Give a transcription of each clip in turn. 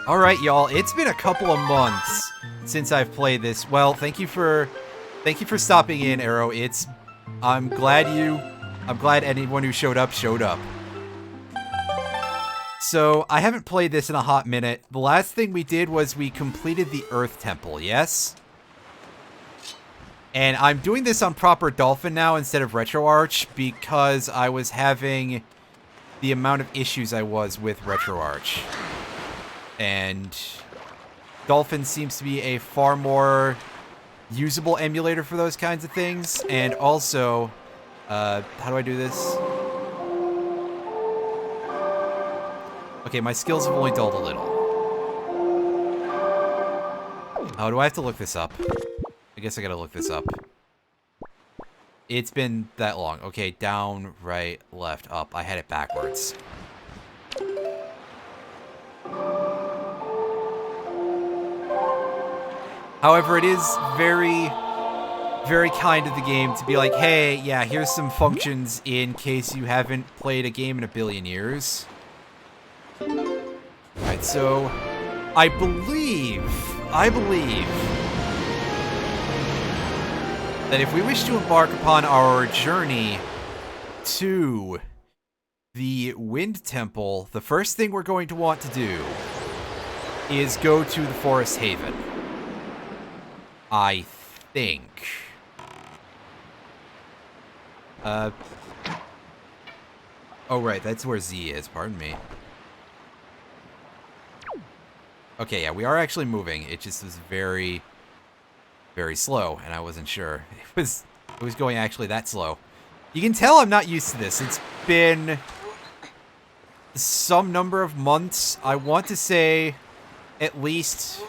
Alright, y'all, it's been a couple of months since I've played this. Well, thank you for stopping in, Arrow. I'm glad anyone who showed up. So, I haven't played this in a hot minute. The last thing we did was we completed the Earth Temple, yes? And I'm doing this on proper Dolphin now instead of RetroArch because I was having the amount of issues I was with RetroArch. And Dolphin seems to be a far more usable emulator for those kinds of things. And also, how do I do this? Okay, my skills have only dulled a little. Oh, do I have to look this up? I guess I gotta look this up. It's been that long. Okay, down, right, left, up. I had it backwards. However, it is very, very kind of the game to be like, hey, yeah, here's some functions in case you haven't played a game in a billion years. Alright, so I believe that if we wish to embark upon our journey to the Wind Temple, the first thing we're going to want to do is go to the Forest Haven. I think. Oh, right, that's where Z is, pardon me. Okay, yeah, we are actually moving. It just was very, very slow, and I wasn't sure. It was going actually that slow. You can tell I'm not used to this. It's been some number of months. I want to say at least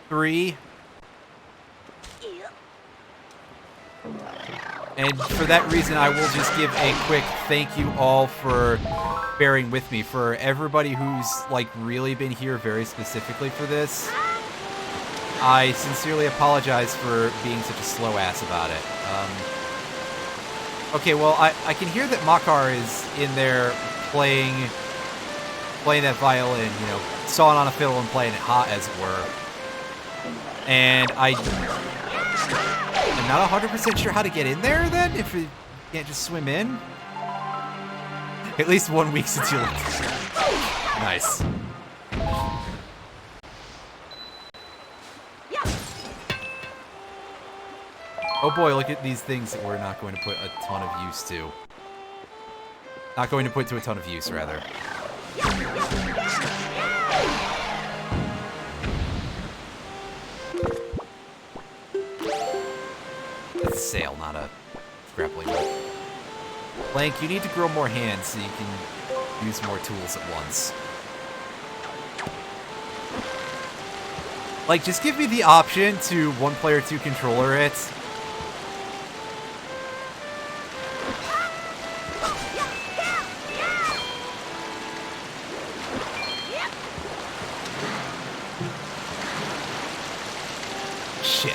3. And for that reason, I will just give a quick thank you all for bearing with me. For everybody who's, like, really been here very specifically for this, I sincerely apologize for being such a slow ass about it. Okay, well, I can hear that Makar is in there playing that violin, you know, sawing on a fiddle and playing it hot, as it were. And I'm not 100% sure how to get in there, then, if you can't just swim in. At least 1 week since you left. Nice. Oh boy, look at these things that we're not going to put a ton of use to. Not going to put to a ton of use, rather. It's a sail, not a grappling hook. Blank, you need to grow more hands so you can use more tools at once. Like, just give me the option to 1-player 2 controller it. Shit.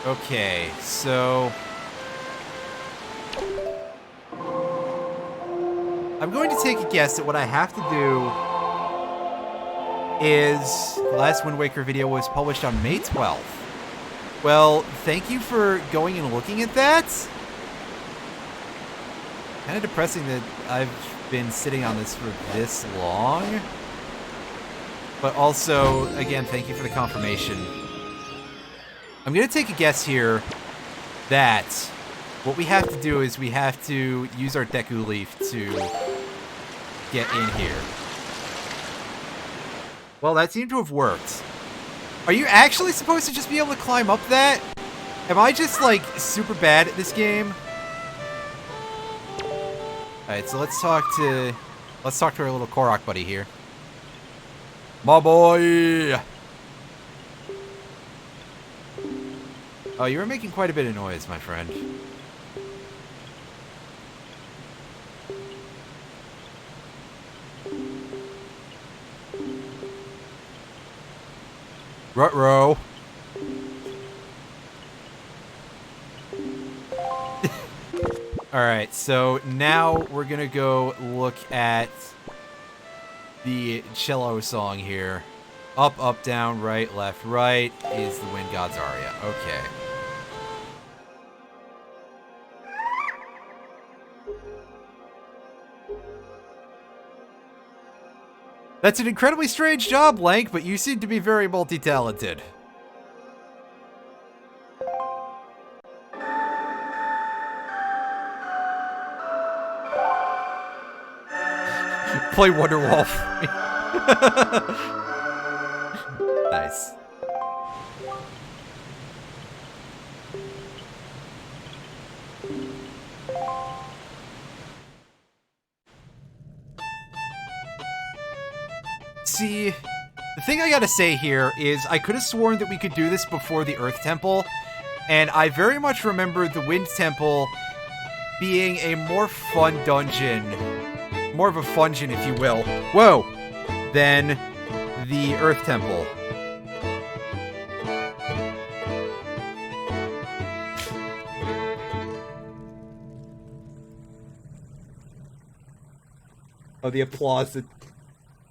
Okay, so I'm going to take a guess that what I have to do is the last Wind Waker video was published on May 12th. Well, thank you for going and looking at that. Kind of depressing that I've been sitting on this for this long. But also, again, thank you for the confirmation. I'm going to take a guess here that what we have to do is we have to use our Deku Leaf to get in here. Well, that seemed to have worked. Are you actually supposed to just be able to climb up that? Am I just, like, super bad at this game? Alright, so let's talk to our little Korok buddy here. My boy! Oh, you were making quite a bit of noise, my friend. Ruh-roh. Alright, so now we're gonna go look at the cello song here. Up, up, down, right, left, right is the Wind God's aria. Okay. That's an incredibly strange job, Lank, but you seem to be very multi-talented. Play Wonderwall for me. Nice. See, the thing I gotta say here is I could have sworn that we could do this before the Earth Temple, and I very much remember the Wind Temple being a more fun dungeon, more of a fungeon, if you will, whoa, than the Earth Temple. Oh, the applause that...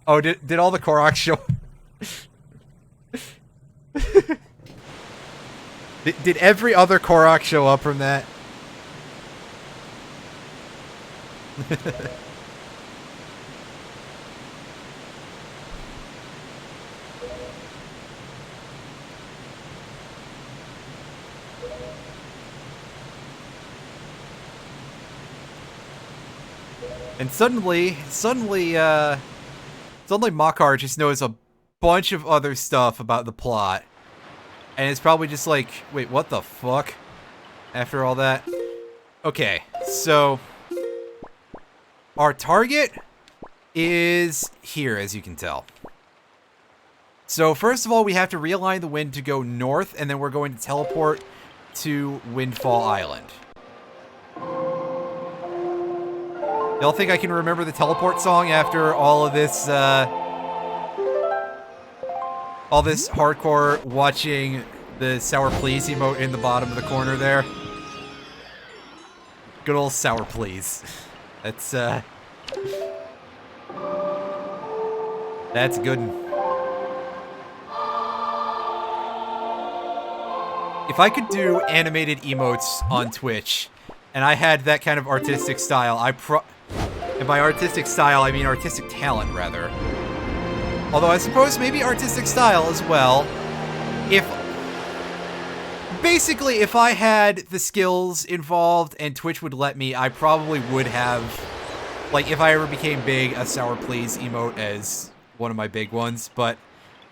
Oh, did all the Koroks show... did every other Korok show up from that? And suddenly Makar just knows a bunch of other stuff about the plot. And it's probably just like, wait, what the fuck? After all that. Okay, so our target is here, as you can tell. So first of all, we have to realign the wind to go north, and then we're going to teleport to Windfall Island. Y'all think I can remember the teleport song after all of this, all this hardcore watching the Sour Please emote in the bottom of the corner there? Good old Sour Please. That's good. If I could do animated emotes on Twitch, and I had that kind of artistic style, and by artistic style, I mean artistic talent, rather. Although I suppose maybe artistic style as well. Basically, if I had the skills involved and Twitch would let me, I probably would have, like, if I ever became big, a Sour Please emote as one of my big ones. But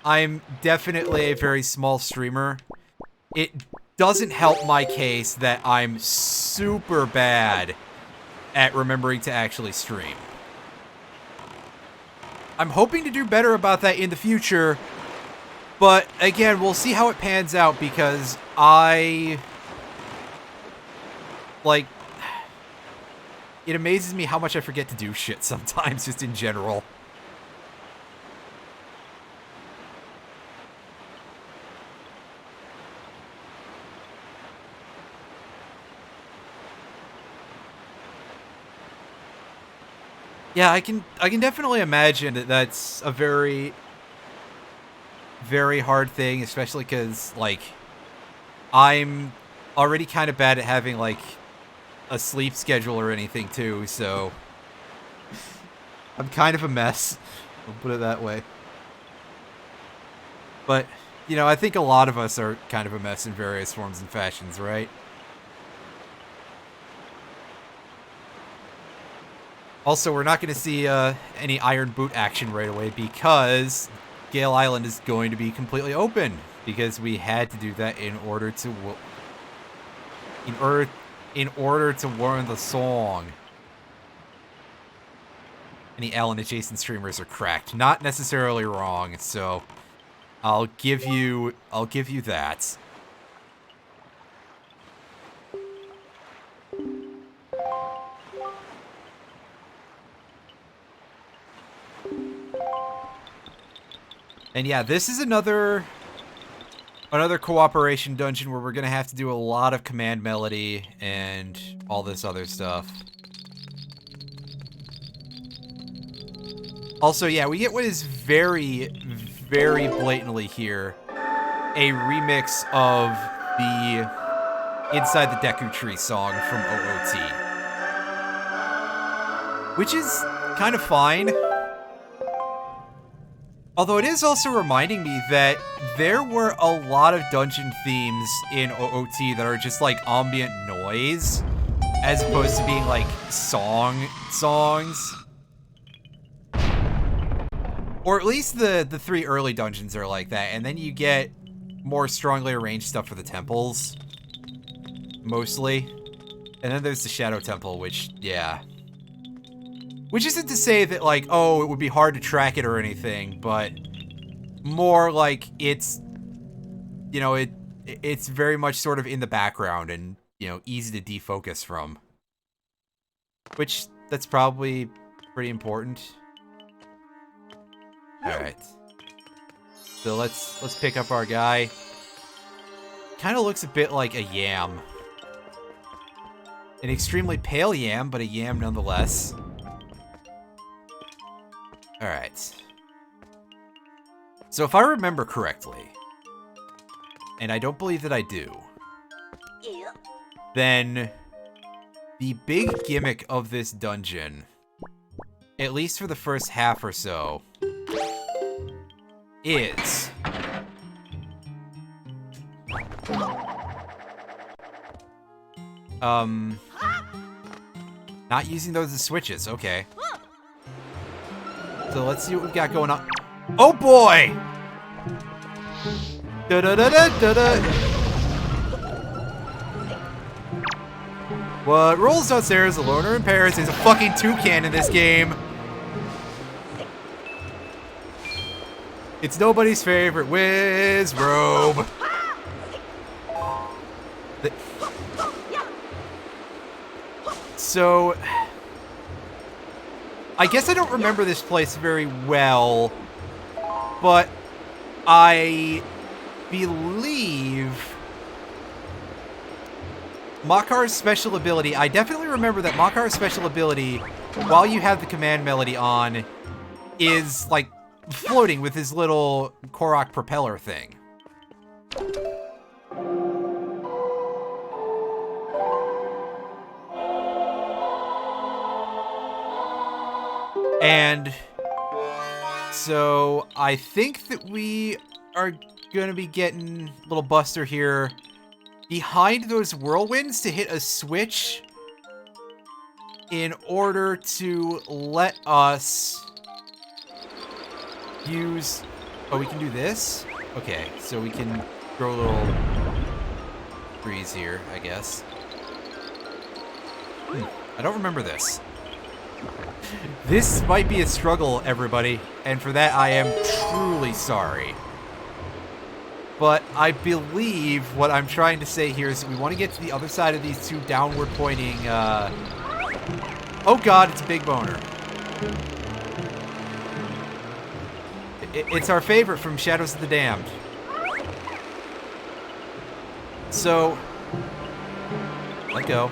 I'm definitely a very small streamer. It doesn't help my case that I'm super bad at remembering to actually stream. I'm hoping to do better about that in the future, but again, we'll see how it pans out, because it amazes me how much I forget to do shit sometimes, just in general. Yeah, I can definitely imagine that that's a very, very hard thing, especially because, like, I'm already kind of bad at having, like, a sleep schedule or anything, too, so I'm kind of a mess. I'll put it that way. But, you know, I think a lot of us are kind of a mess in various forms and fashions, right? Also, we're not going to see any Iron Boot action right away because Gale Island is going to be completely open, because we had to do that in order to learn the song. And the Alan adjacent streamers are cracked. Not necessarily wrong, so I'll give you that. And yeah, this is another Another cooperation dungeon where we're gonna have to do a lot of command melody and all this other stuff. Also, yeah, we get what is very, very blatantly here a remix of the Inside the Deku Tree song from OOT. Which is kind of fine. Although it is also reminding me that there were a lot of dungeon themes in OOT that are just like ambient noise, as opposed to being like songs. Or at least the 3 early dungeons are like that, and then you get more strongly arranged stuff for the temples. Mostly. And then there's the Shadow Temple, which, yeah. Which isn't to say that, like, oh, it would be hard to track it or anything, but more like it's, you know, it's very much sort of in the background and, you know, easy to defocus from. Which, that's probably pretty important. Alright. So let's pick up our guy. Kind of looks a bit like a yam. An extremely pale yam, but a yam nonetheless. Alright. So if I remember correctly, and I don't believe that I do, then the big gimmick of this dungeon, at least for the first half or so, is not using those as switches. Okay. So let's see what we've got going on. Oh boy! Da-da-da-da-da-da! What rolls downstairs, a loner in Paris, is a fucking toucan in this game. It's nobody's favorite whiz robe. So, I guess I don't remember this place very well, but I believe Makar's special ability, I definitely remember that Makar's special ability, while you have the command melody on, is like floating with his little Korok propeller thing. And so I think that we are going to be getting little Buster here behind those whirlwinds to hit a switch in order to let us use... Oh, we can do this? Okay, so we can throw a little breeze here, I guess. I don't remember this. This might be a struggle, everybody, and for that I am truly sorry. But I believe what I'm trying to say here is that we want to get to the other side of these two downward pointing, Oh god, it's a big boner. It's our favorite from Shadows of the Damned. So, let go.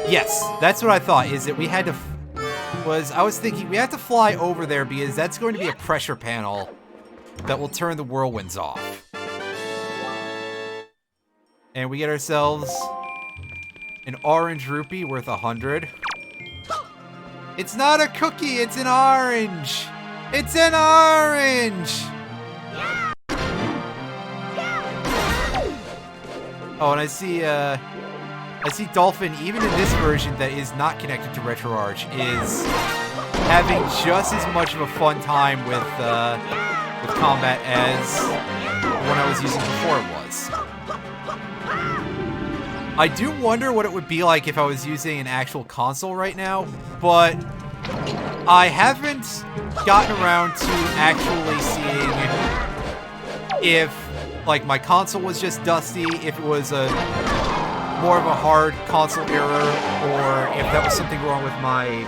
Yes, that's what I thought, is that we had to... I was thinking we have to fly over there because that's going to be a pressure panel that will turn the whirlwinds off. And we get ourselves an orange rupee worth 100. It's not a cookie, it's an orange! It's an orange! Oh, and I see Dolphin, even in this version that is not connected to RetroArch, is having just as much of a fun time with combat as the one I was using before it was. I do wonder what it would be like if I was using an actual console right now, but I haven't gotten around to actually seeing if, like, my console was just dusty, if it was more of a hard console error, or if that was something wrong with my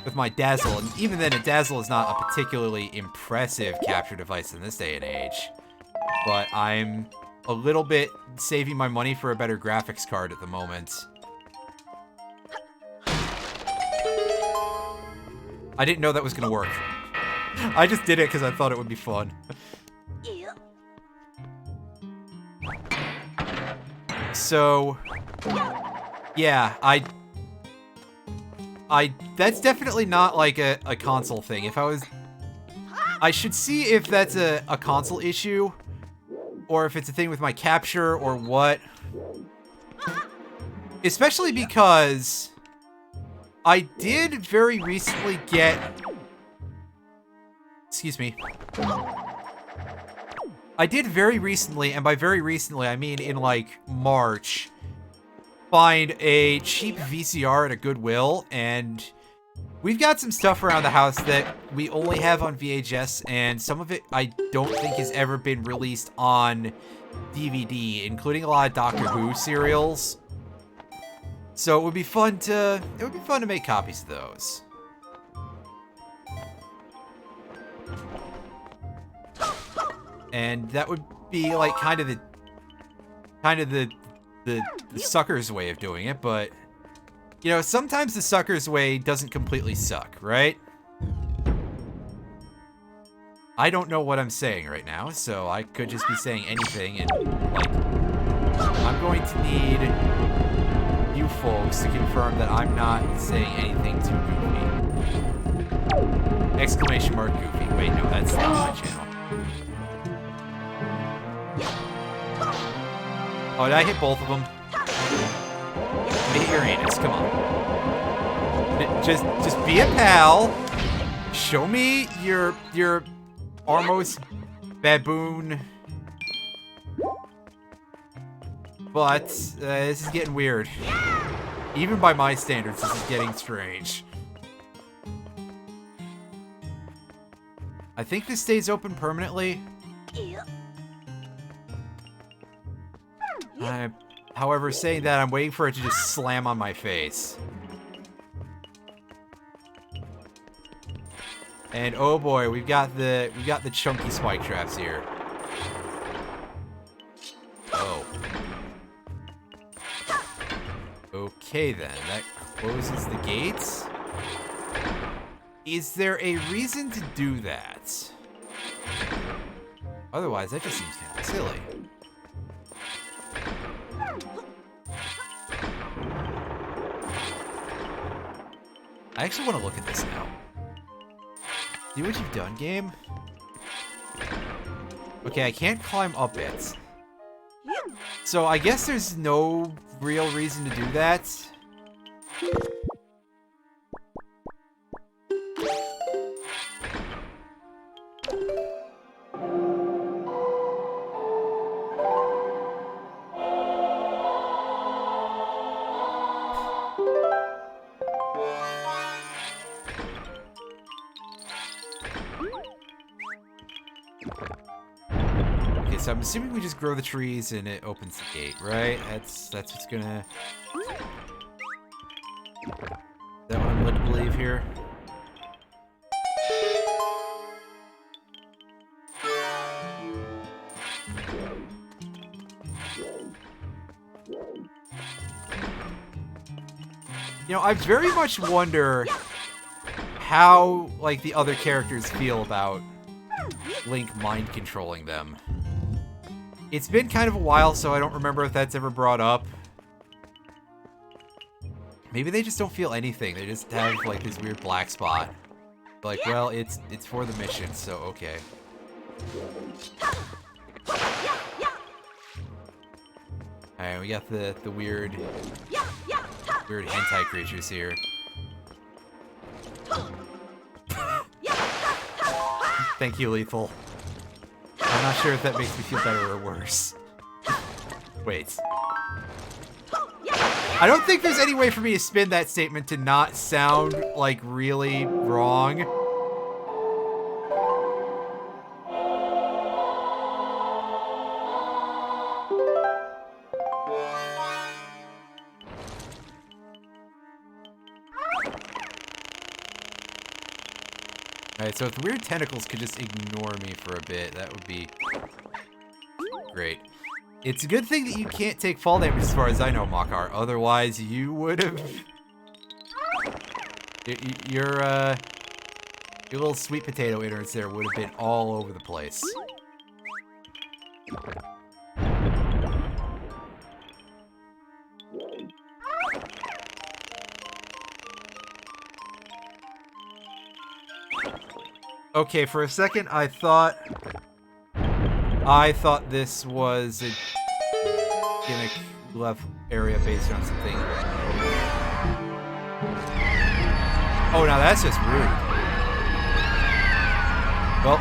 with my Dazzle, and even then, a Dazzle is not a particularly impressive capture device in this day and age. But I'm a little bit saving my money for a better graphics card at the moment. I didn't know that was gonna work. I just did it because I thought it would be fun. So, yeah, that's definitely not like a console thing. If I was, I should see if that's a console issue, or if it's a thing with my capture, or what. Especially because I did very recently get, excuse me. I did very recently, and by very recently, I mean in like March, find a cheap VCR at a Goodwill, and we've got some stuff around the house that we only have on VHS, and some of it I don't think has ever been released on DVD, including a lot of Doctor Who serials. So it would be fun to make copies of those. And that would be like kind of the sucker's way of doing it, but you know, sometimes the sucker's way doesn't completely suck, right? I don't know what I'm saying right now, so I could just be saying anything, and like, I'm going to need you folks to confirm that I'm not saying anything too goofy. Exclamation mark goofy. Wait, no, that's not my channel. Oh, did I hit both of them? Hit your anus, come on. Just be a pal. Show me your almost baboon. But this is getting weird. Even by my standards, this is getting strange. I think this stays open permanently. However, saying that, I'm waiting for it to just slam on my face. And oh boy, we've got the chunky spike traps here. Oh. Okay then, that closes the gates. Is there a reason to do that? Otherwise, that just seems kind of silly. I actually want to look at this now. See what you've done, game? Okay, I can't climb up it. So I guess there's no real reason to do that. So I'm assuming we just grow the trees and it opens the gate, right? That's what's gonna... Is that what I'm led to believe here? You know, I very much wonder how, like, the other characters feel about Link mind controlling them. It's been kind of a while, so I don't remember if that's ever brought up. Maybe they just don't feel anything. They just have, like, this weird black spot. Like, well, it's for the mission, so okay. Alright, we got the weird hentai creatures here. Thank you, Lethal. I'm not sure if that makes me feel better or worse. Wait. I don't think there's any way for me to spin that statement to not sound, like, really wrong. Alright, so if the weird tentacles could just ignore me for a bit, that would be great. It's a good thing that you can't take fall damage as far as I know, Makar. Otherwise, you would have... Your little sweet potato innards there would have been all over the place. Okay, for a second, I thought this was a gimmick left area based on something. Oh, now that's just rude. Well,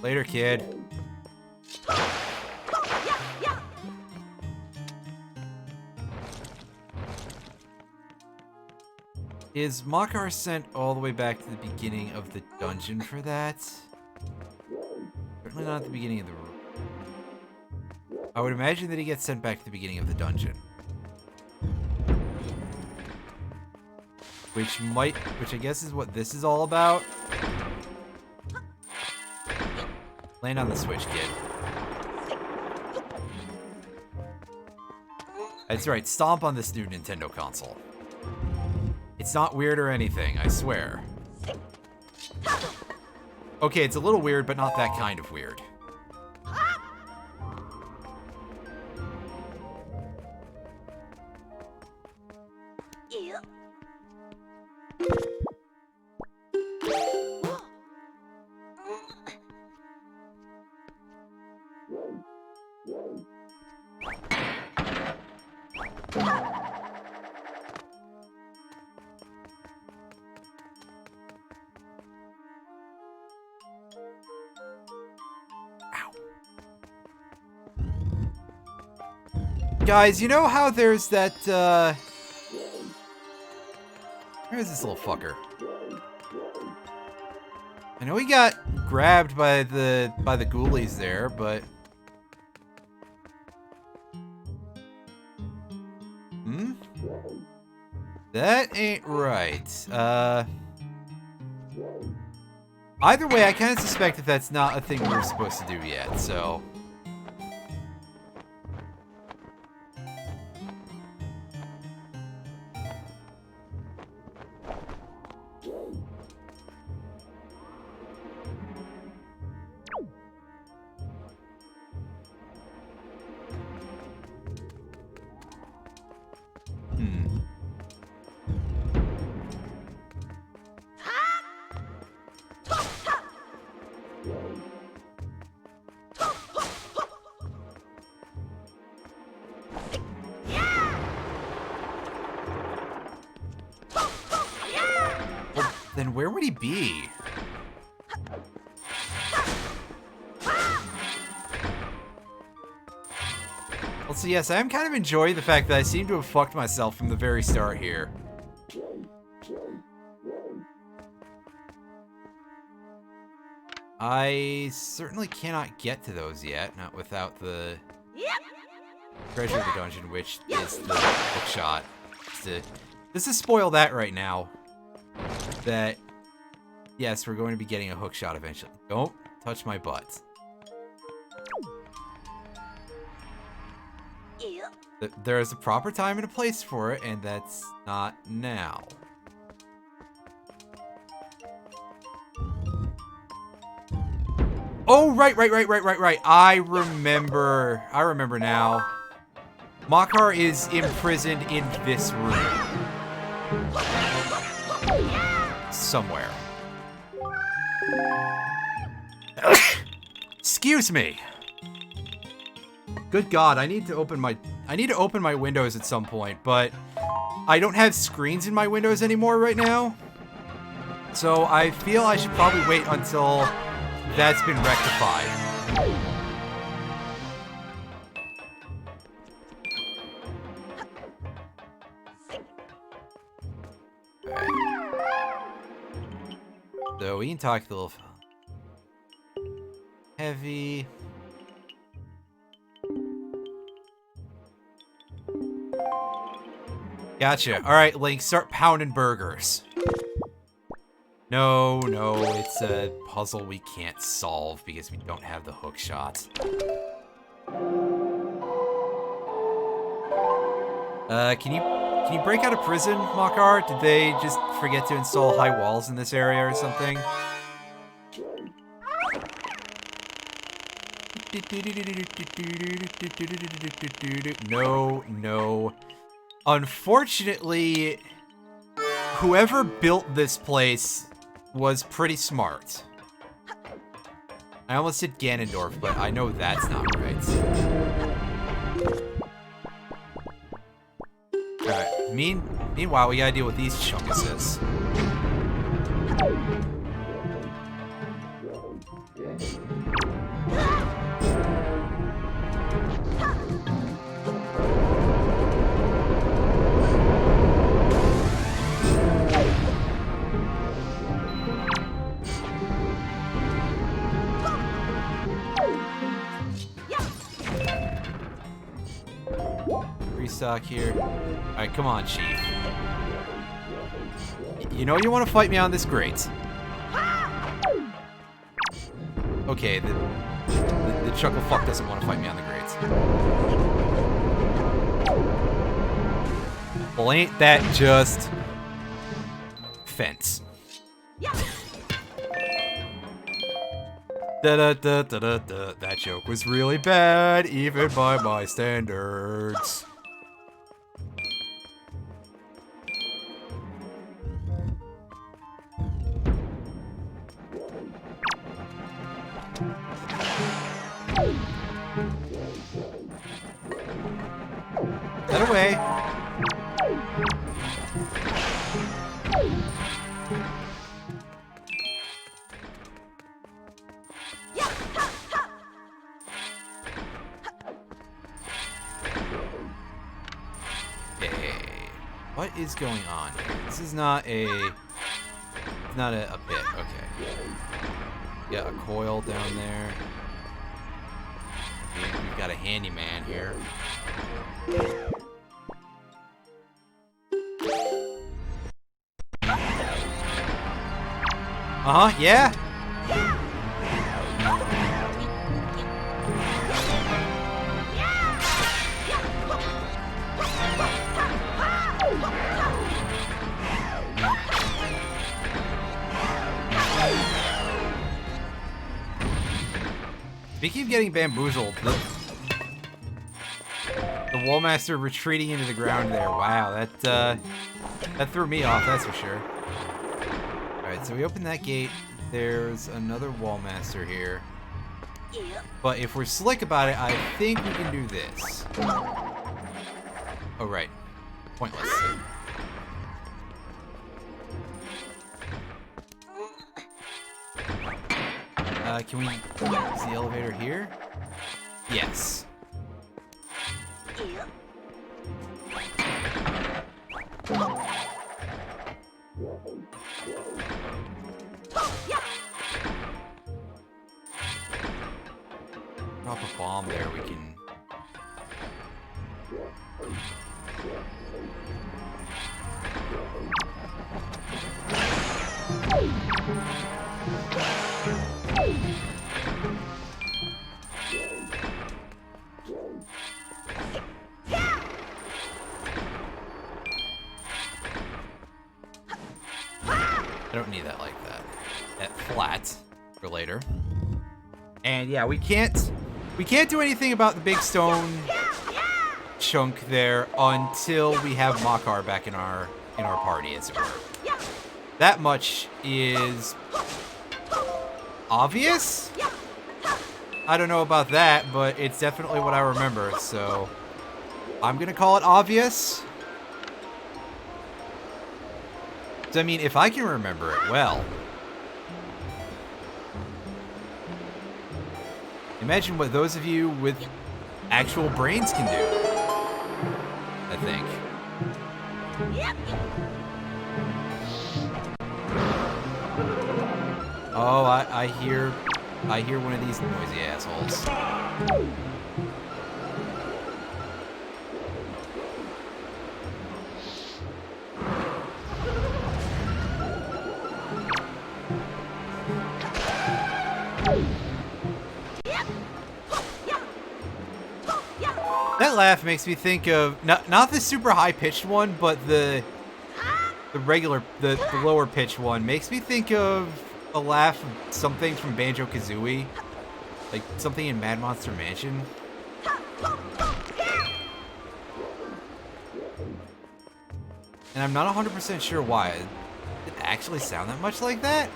later, kid. Is Makar sent all the way back to the beginning of the dungeon for that? Certainly not at the beginning of the room. I would imagine that he gets sent back to the beginning of the dungeon. Which I guess is what this is all about. Land on the switch, kid. That's right, stomp on this new Nintendo console. It's not weird or anything, I swear. Okay, it's a little weird, but not that kind of weird. Guys, you know how there's that, where's this little fucker? I know he got grabbed by the ghoulies there, but... Hmm? That ain't right. Either way, I kind of suspect that that's not a thing we're supposed to do yet, so... Then where would he be? Well, so yes, I am kind of enjoying the fact that I seem to have fucked myself from the very start here. I certainly cannot get to those yet, not without the treasure of the dungeon, which is the hookshot. Just to spoil that right now. That, yes, we're going to be getting a hookshot eventually. Don't touch my butt. There is a proper time and a place for it, and that's not now. Oh, right. I remember now. Makar is imprisoned in this room. Somewhere. Excuse me. Good God, I need to open my windows at some point, but I don't have screens in my windows anymore right now. So I feel I should probably wait until that's been rectified. So we can talk to the little heavy. Gotcha. All right, Link, start pounding burgers. No, it's a puzzle we can't solve because we don't have the hook shot. Can you break out of prison, Makar? Did they just forget to install high walls in this area or something? No. Unfortunately, whoever built this place was pretty smart. I almost said Ganondorf, but I know that's not right. Alright, meanwhile, we gotta deal with these chunkuses. Restock here. Alright, come on, Chief. You know you want to fight me on this grate. Okay, the chuckle fuck doesn't want to fight me on the grate. Well, ain't that just fence? Da-da-da-da-da-da. That joke was really bad, even by my standards. That away. What is going on here? This is not a pit. Okay. Yeah, a coil down there. Okay, we've got a handyman here. Uh-huh, yeah. Speaking of getting bamboozled, the Wallmaster retreating into the ground there. Wow, that threw me off, that's for sure. Alright, so we open that gate. There's another Wallmaster here. But if we're slick about it, I think we can do this. Oh, right. Pointless. Can we use the elevator here? Yes. Drop a bomb there, we can... I don't need that like that. That flat for later. And yeah, we can't do anything about the big stone chunk there until we have Makar back in our party, as it were. That much is obvious? I don't know about that, but it's definitely what I remember, so I'm gonna call it obvious. So, I mean, if I can remember it well. Imagine what those of you with actual brains can do, I think. Oh, I hear one of these noisy assholes. laugh makes me think of not the super high pitched one, but the regular the lower pitched one makes me think of a laugh of something from Banjo-Kazooie, like something in Mad Monster Mansion. And I'm not 100% sure why. Did it actually sound that much like that?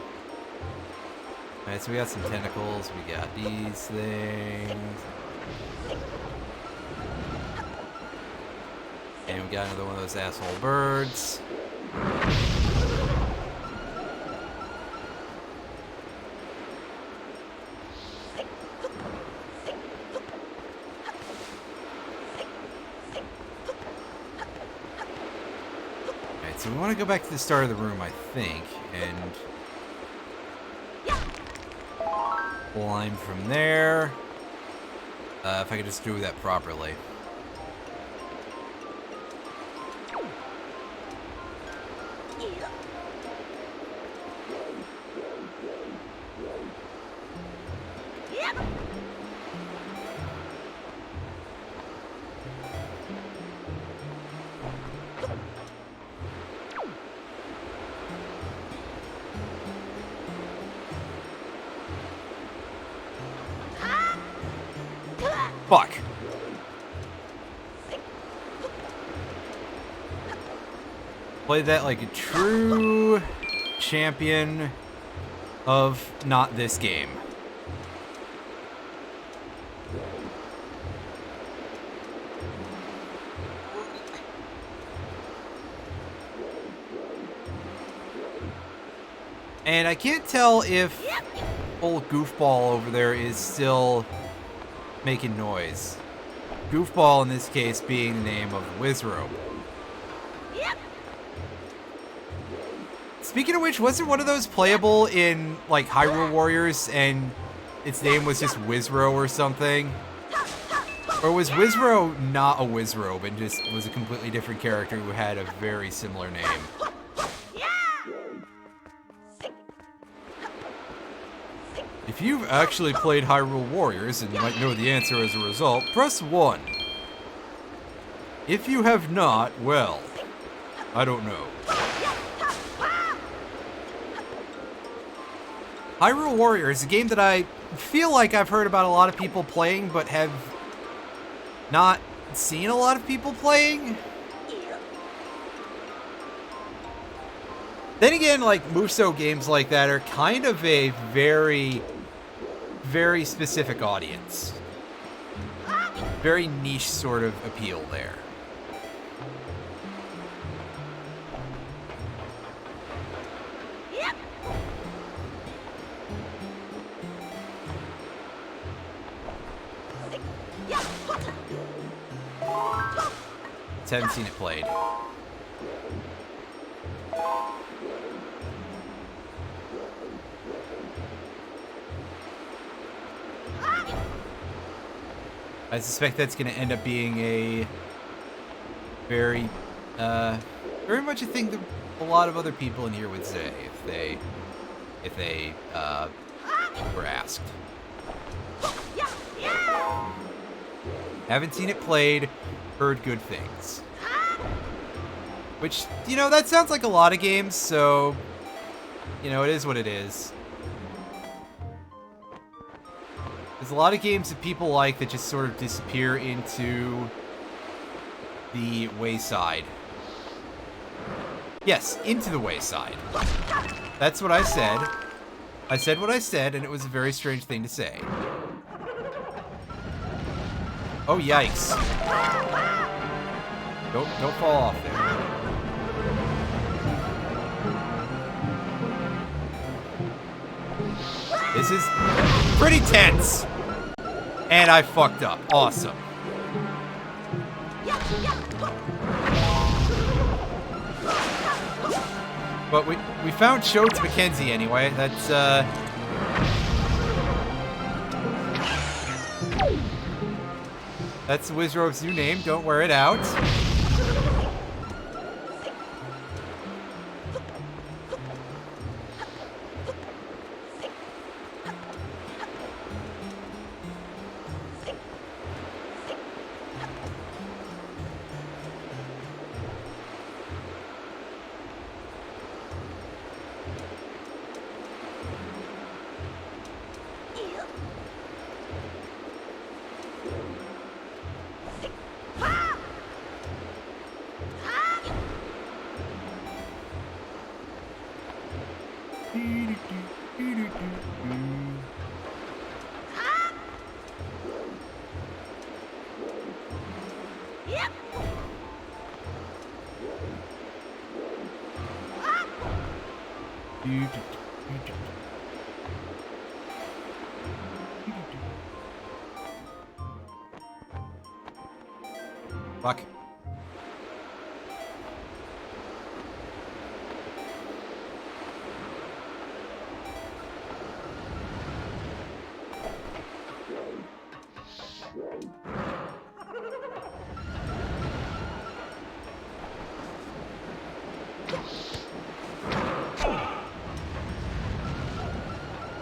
Alright, so we got some tentacles, we got these things. And we got another one of those asshole birds. Alright, so we want to go back to the start of the room, I think, and climb from there. If I could just do that properly. Fuck. Play that like a true champion of not this game. And I can't tell if old Goofball over there is still making noise. Goofball in this case being the name of Wizrobe. Speaking of which, wasn't one of those playable in like Hyrule Warriors and its name was just Wizro or something? Or was Wizro not a Wizrobe and just was a completely different character who had a very similar name? If you've actually played Hyrule Warriors and might know the answer as a result, press 1. If you have not, well, I don't know. Hyrule Warriors is a game that I feel like I've heard about a lot of people playing, but have not seen a lot of people playing. Then again, like, Musou games like that are kind of a very, very specific audience. Very niche sort of appeal there. Just haven't seen it played. I suspect that's going to end up being a very much a thing that a lot of other people in here would say if they were asked. Haven't seen it played, heard good things. Which, you know, that sounds like a lot of games, so, you know, it is what it is. There's a lot of games that people like that just sort of disappear into the wayside. Yes, into the wayside. That's what I said. I said what I said, and it was a very strange thing to say. Oh, yikes. Don't fall off there. This is pretty tense. And I fucked up. Awesome. But we found Shotes Mackenzie anyway. That's Wizrobe's new name. Don't wear it out. Fuck.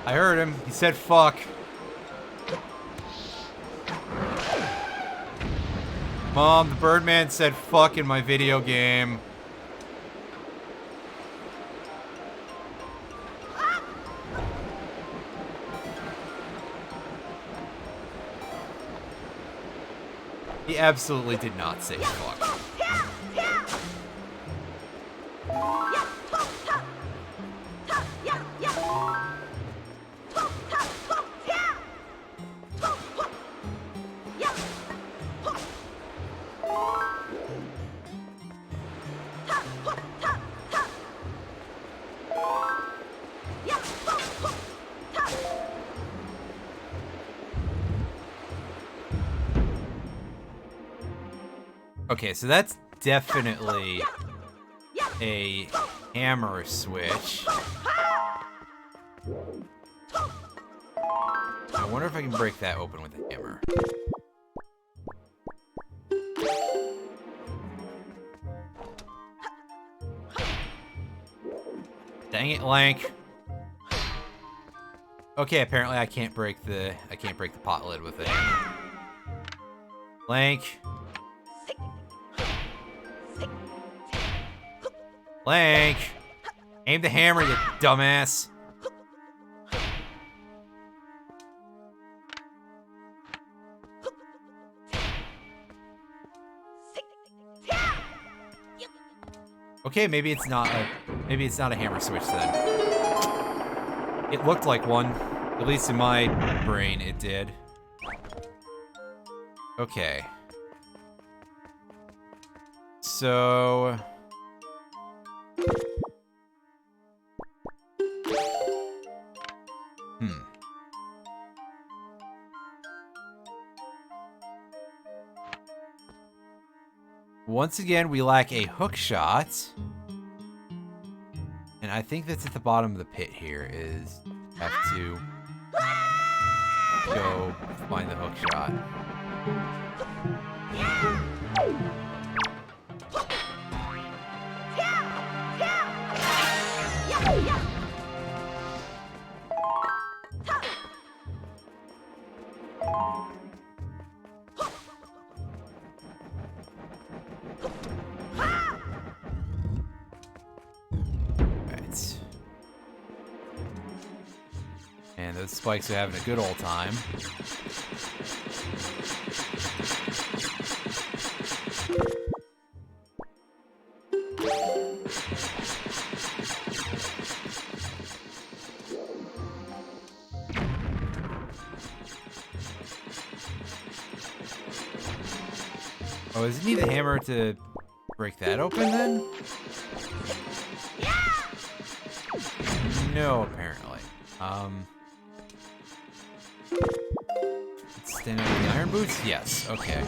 I heard him. He said fuck. Mom, the Birdman said fuck in my video game. He absolutely did not say fuck. Okay, so that's definitely a hammer switch. I wonder if I can break that open with a hammer. Dang it, Lank. Okay, apparently I can't break the pot lid with it. Lank. Lank. Aim the hammer, you dumbass. Okay, maybe it's not a hammer switch then. It looked like one. At least in my brain, it did. Okay. So... Once again, we lack a hook shot. And I think that's at the bottom of the pit here, is have to go find the hook shot. And those spikes are having a good old time. Oh, does it need a hammer to break that open then? No, apparently. Stand up with the iron boots? Yes, okay.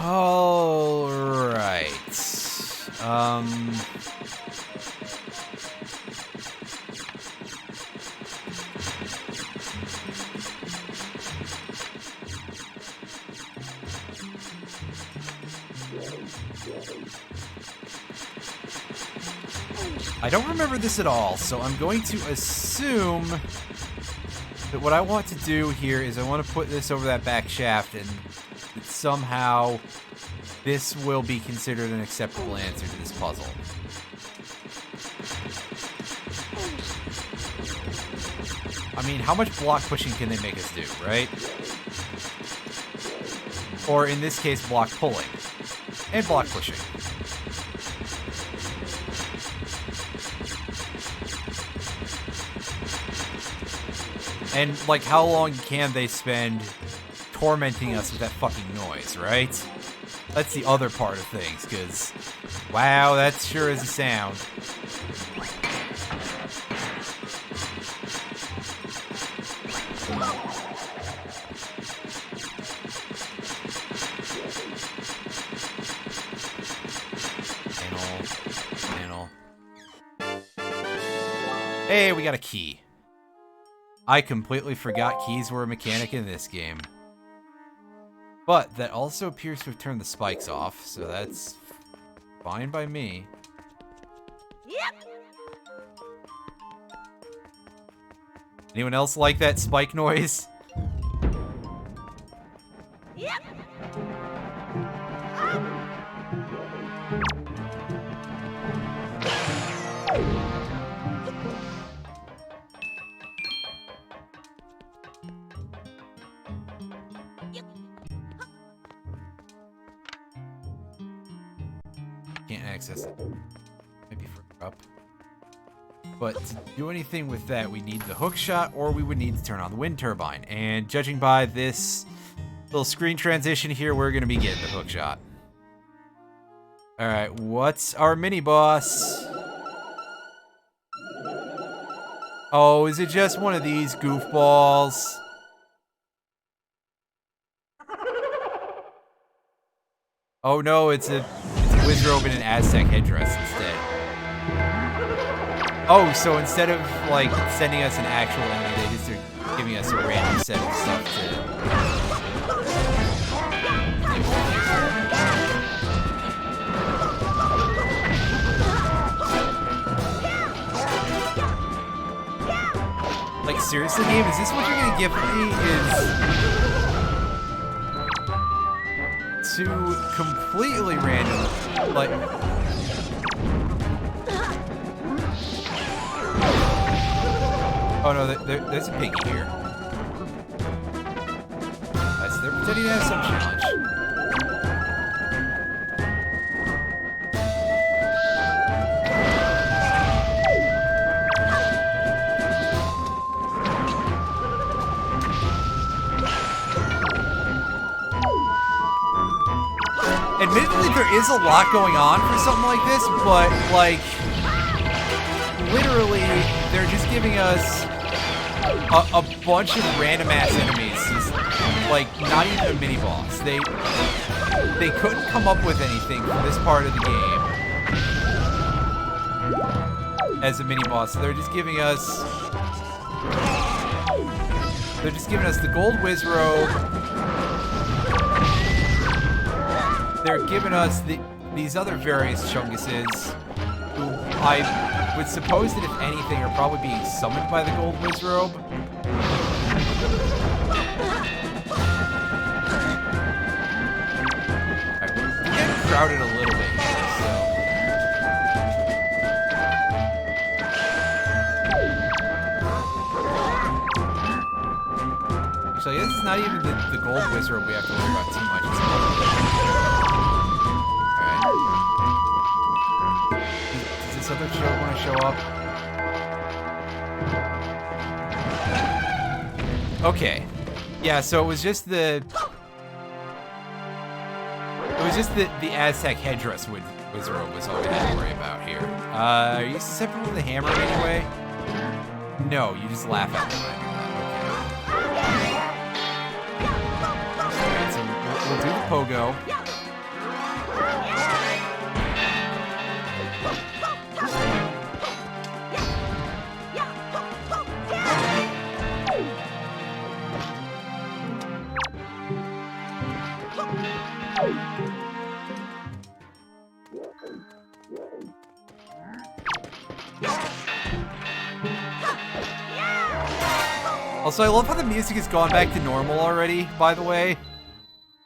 All right. I don't remember this at all, so I'm going to assume that what I want to do here is I want to put this over that back shaft, and that somehow this will be considered an acceptable answer to this puzzle. I mean, how much block pushing can they make us do, right? Or in this case, block pulling. And block pushing. And, like, how long can they spend tormenting us with that fucking noise, right? That's the other part of things, because, wow, that sure is a sound. Panel. Hey, we got a key. I completely forgot keys were a mechanic in this game. But that also appears to have turned the spikes off, so that's fine by me. Yep. Anyone else like that spike noise? Yep. Can't access it. Maybe further up. But to do anything with that, we need the hook shot, or we would need to turn on the wind turbine. And judging by this little screen transition here, we're going to be getting the hook shot. Alright, what's our mini-boss? Oh, is it just one of these goofballs? Oh no, it's a wizrobe and an Aztec headdress instead. Oh, so instead of, like, sending us an actual enemy, they just are giving us a random set of stuff to... Like, seriously, game? Is this what you're gonna give me? Is... to completely random, like... Oh no, there's a piggy here. So they're pretending to have some challenge. Admittedly, there is a lot going on for something like this, but, like, literally, they're just giving us a bunch of random-ass enemies. Just, like, not even a mini-boss. They couldn't come up with anything for this part of the game as a mini-boss. So they're just giving us... the gold wizrobe. They're giving us these other various chunguses, who I would suppose that if anything are probably being summoned by the gold wizrobe. Alright, we're getting crowded a little bit here, so... Actually, I guess it's not even the gold wizrobe we have to worry about too much. Does this other show want to show up? Okay. Yeah, so it was just the Aztec headdress wizrobe was all we had to worry about here. Are you susceptible to the hammer anyway? No, you just laugh at them when I do that. Okay. Alright, so we'll do the pogo. Also, I love how the music has gone back to normal already, by the way.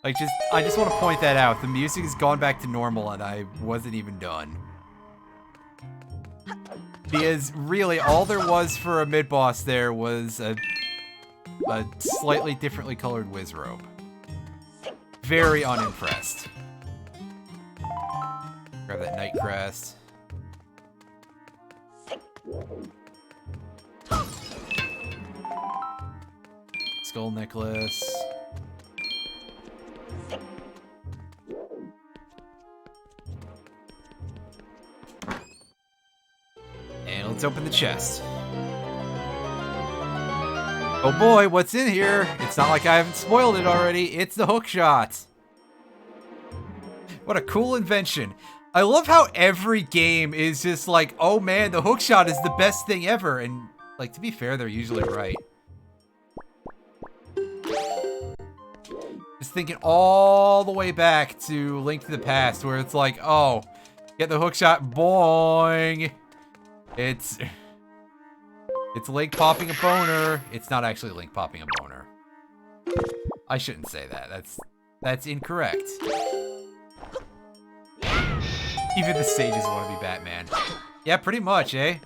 Like, I just want to point that out. The music has gone back to normal and I wasn't even done. Because really, all there was for a mid-boss there was a slightly differently colored whiz robe. Very unimpressed. Grab that night crest. Skull necklace. And let's open the chest. Oh boy, what's in here? It's not like I haven't spoiled it already. It's the hookshot. What a cool invention. I love how every game is just like, oh man, the hookshot is the best thing ever. And, like, to be fair, they're usually right. Just thinking all the way back to Link to the Past, where it's like, oh, get the hookshot, boing. It's Link popping a boner. It's not actually Link popping a boner. I shouldn't say that. That's incorrect. Even the sages want to be Batman. Yeah, pretty much, eh?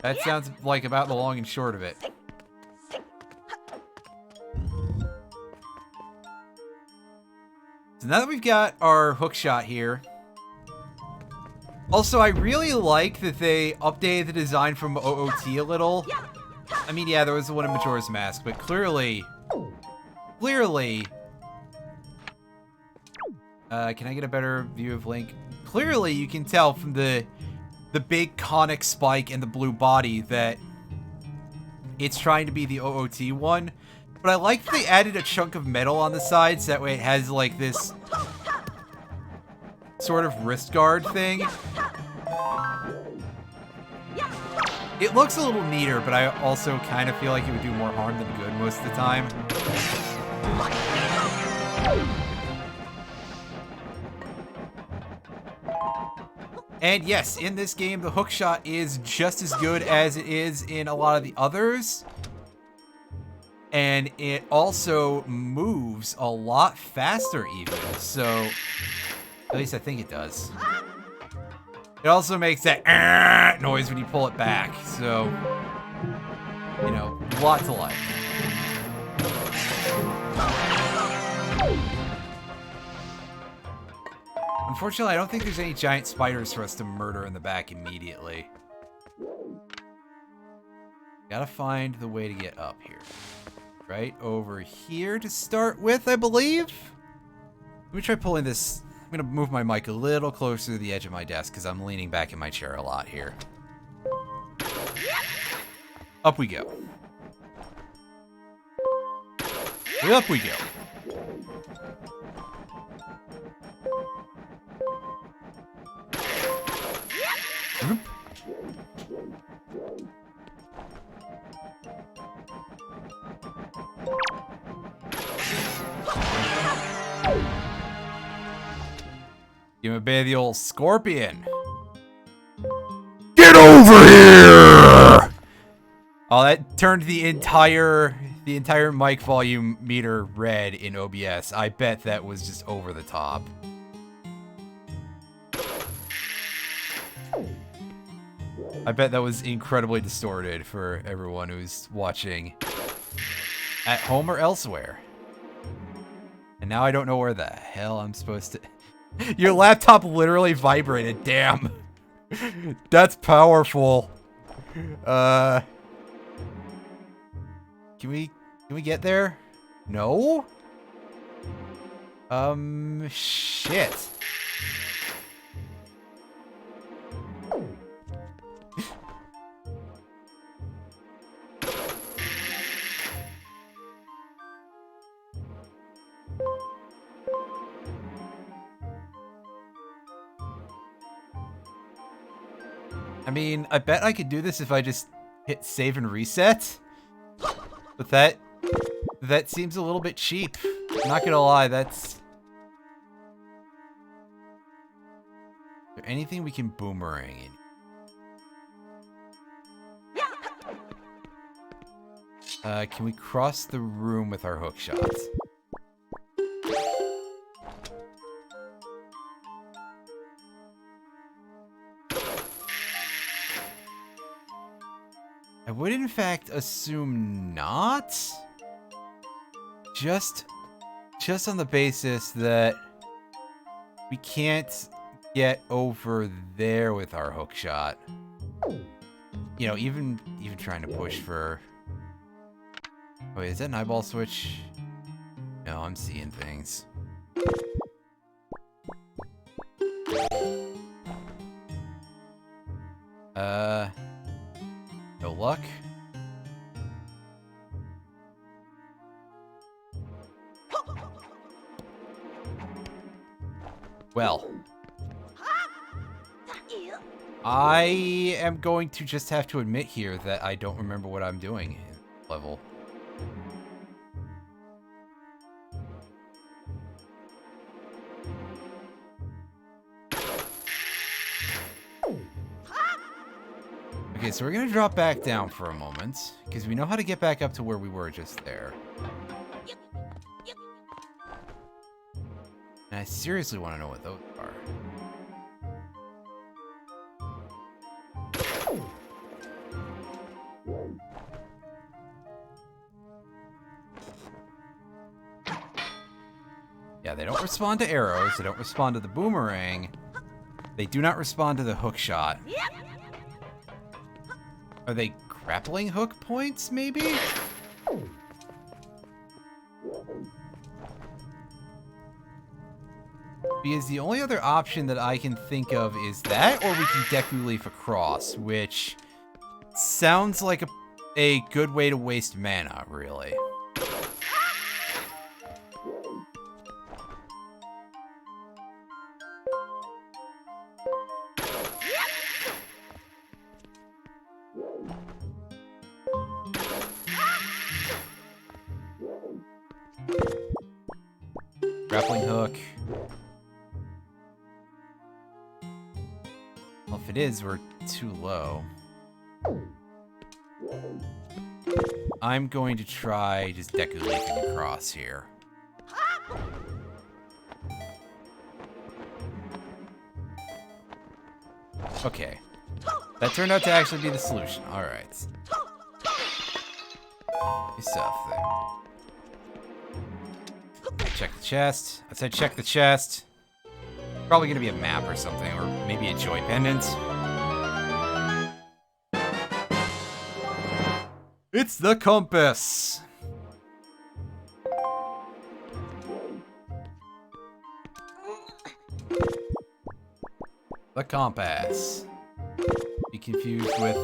That sounds like about the long and short of it. So now that we've got our hookshot here. Also, I really like that they updated the design from OOT a little. I mean, yeah, there was the one in Majora's Mask, but clearly... can I get a better view of Link? Clearly, you can tell from the big conic spike and the blue body that it's trying to be the OOT one. But I like that they added a chunk of metal on the sides, so that way it has, like, this sort of wrist guard thing. It looks a little neater, but I also kind of feel like it would do more harm than good most of the time. And yes, in this game, the hookshot is just as good as it is in a lot of the others. And it also moves a lot faster even, so at least I think it does. It also makes that noise when you pull it back, so, you know, lot to like. Unfortunately, I don't think there's any giant spiders for us to murder in the back immediately. Gotta find the way to get up here. Right over here to start with, I believe. Let me try pulling this. I'm gonna move my mic a little closer to the edge of my desk because I'm leaning back in my chair a lot here. Up we go. Up we go. Oop. Give him a bit of the old scorpion. Get over here! Oh, that turned the entire mic volume meter red in OBS. I bet that was just over the top. I bet that was incredibly distorted for everyone who's watching at home or elsewhere. And now I don't know where the hell I'm supposed to... Your laptop literally vibrated, damn. That's powerful. Can we get there? No? Shit. I mean, I bet I could do this if I just hit save and reset. But that seems a little bit cheap. I'm not gonna lie, that's... Is there anything we can boomerang in? Can we cross the room with our hookshot? I would in fact assume not. Just on the basis that we can't get over there with our hook shot. You know, even trying to push for... Oh, wait, is that an eyeball switch? No, I'm seeing things. No luck? Well, I am going to just have to admit here that I don't remember what I'm doing in level. Okay, so we're gonna drop back down for a moment, because we know how to get back up to where we were just there. And I seriously want to know what those are. Yeah, they don't respond to arrows, they don't respond to the boomerang. They do not respond to the hook shot. Are they grappling hook points, maybe? Because the only other option that I can think of is that, or we can Deku Leaf across, which sounds like a good way to waste mana, really. Grappling hook. Well, if it is, we're too low. I'm going to try just Deku Leafing across here. Okay. That turned out to actually be the solution. Alright. Good stuff there. Check the chest. I said check the chest. Probably gonna be a map or something, or maybe a joy pendant. It's the compass! The compass. Be confused with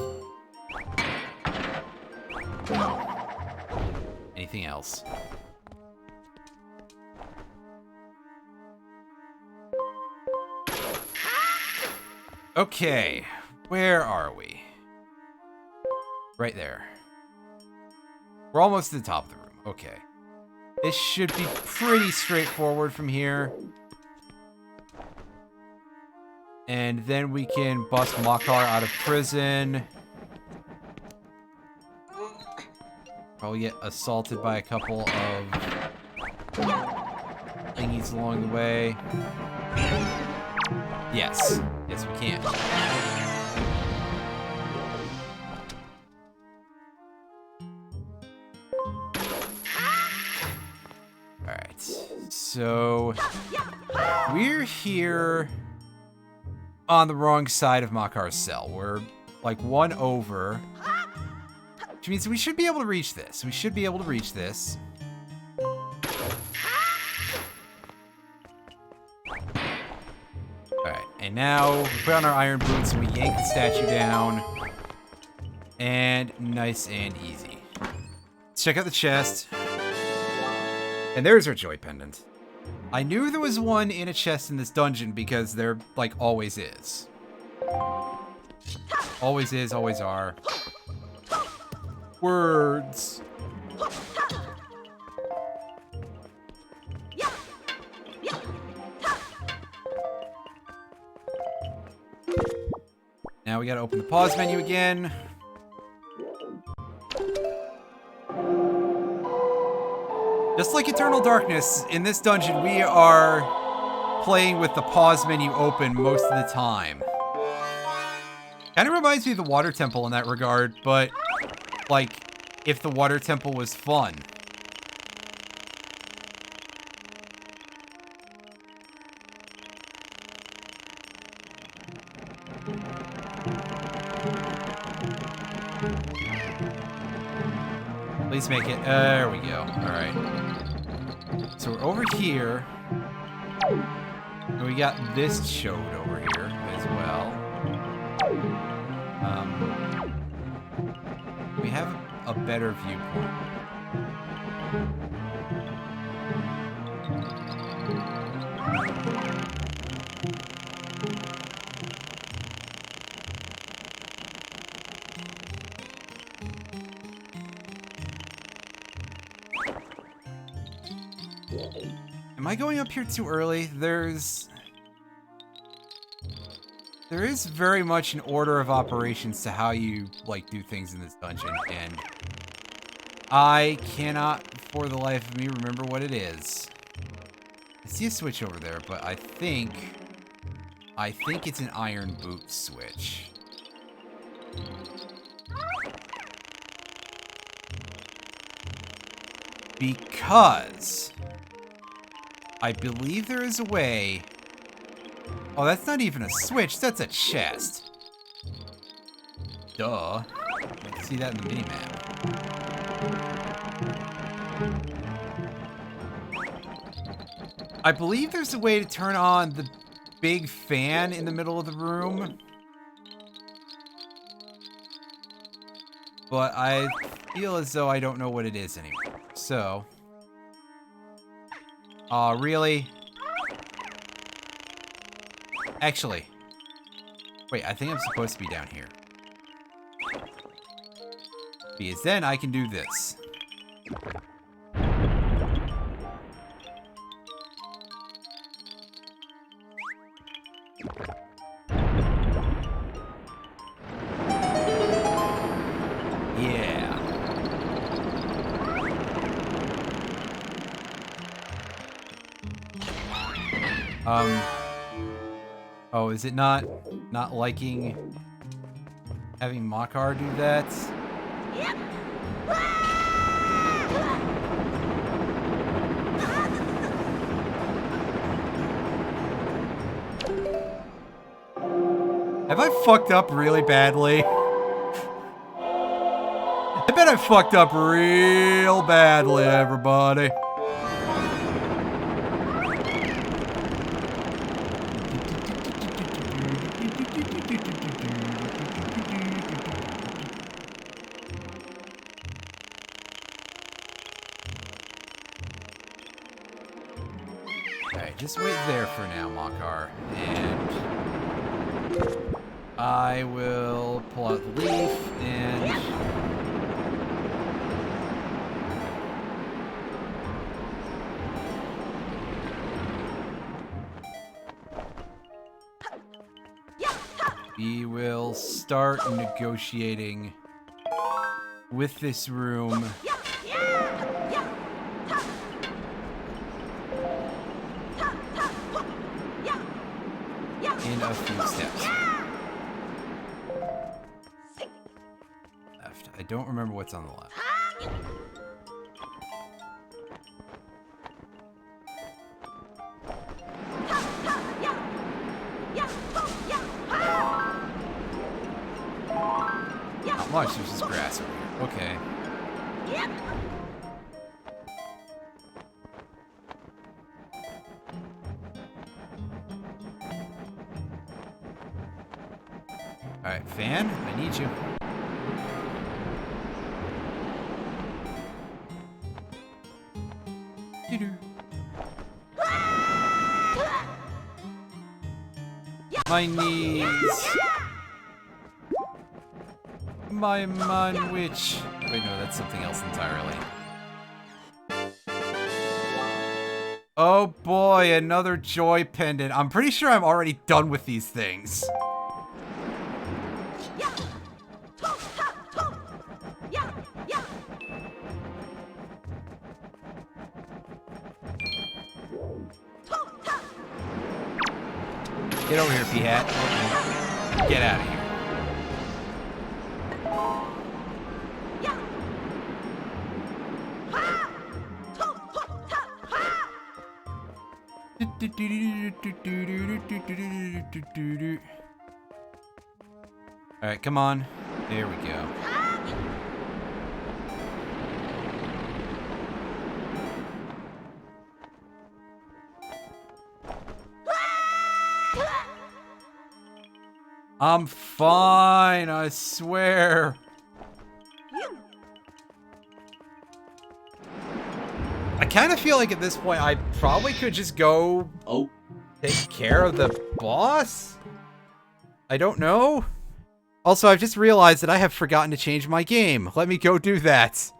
anything else. Okay, where are we? Right there. We're almost to the top of the room. Okay. This should be pretty straightforward from here. And then we can bust Makar out of prison. Probably get assaulted by a couple of thingies along the way. Yes. Yes, we can. Alright. So, we're here on the wrong side of Makar's cell. We're like one over. Which means we should be able to reach this. We should be able to reach this. Alright, and now we put on our iron boots and we yank the statue down. And nice and easy. Let's check out the chest. And there's our joy pendant. I knew there was one in a chest in this dungeon because there, like, always is. Always is, always are. Words. Now we gotta open the pause menu again. Just like Eternal Darkness, in this dungeon we are playing with the pause menu open most of the time. Kind of reminds me of the Water Temple in that regard, but like, if the water temple was fun. Please make it. There we go. Alright. So we're over here. And we got this chode over here as well. We have a better viewpoint. Am I going up here too early? There is very much an order of operations to how you, like, do things in this dungeon, and I cannot, for the life of me, remember what it is. I see a switch over there, but I think it's an iron boot switch. Because I believe there is a way. Oh, that's not even a switch, that's a chest. Duh. You can see that in the minimap. I believe there's a way to turn on the big fan in the middle of the room. But I feel as though I don't know what it is anymore. So. Aw, really? Actually. Wait, I think I'm supposed to be down here. Because then I can do this. Yeah. Oh, is it not liking having Makar do that? Yep. Have I fucked up really badly? I bet I fucked up real badly, everybody. Okay, just wait there for now, Makar. And I will pull out the leaf and... we will start negotiating with this room. In a few steps. Left. I don't remember what's on the left. Not much, there's just grass over here. Okay. Alright, Fan, I need you. My knees. My man witch. Wait, no, that's something else entirely. Oh boy, another joy pendant. I'm pretty sure I'm already done with these things. Get over here, P-Hat. Get out of here. Alright, come on. There we go. I'm fine, I swear. I kind of feel like at this point I probably could just go take care of the boss? I don't know. Also, I've just realized that I have forgotten to change my game. Let me go do that.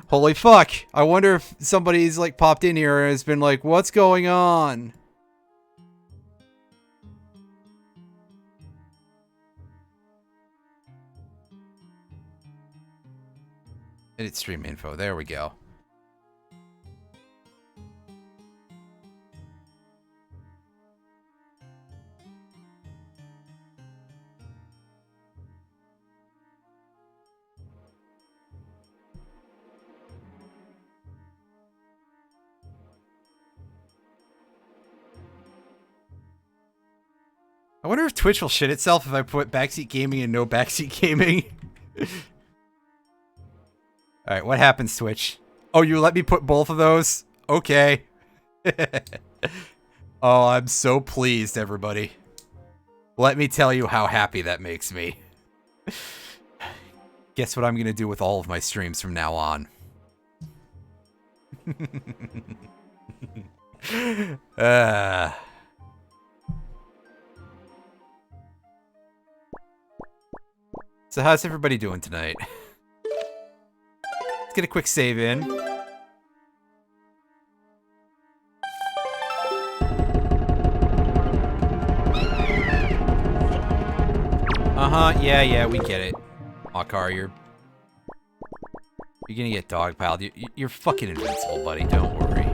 Holy fuck. I wonder if somebody's like popped in here and has been like, what's going on? Edit stream info. There we go. I wonder if Twitch will shit itself if I put backseat gaming and no backseat gaming. Alright, what happens, Twitch? Oh, you let me put both of those? Okay. Oh, I'm so pleased, everybody. Let me tell you how happy that makes me. Guess what I'm gonna do with all of my streams from now on. So how's everybody doing tonight? Let's get a quick save in. Uh-huh, yeah, we get it. Makar, you're gonna get dogpiled. You're fucking invincible, buddy, don't worry.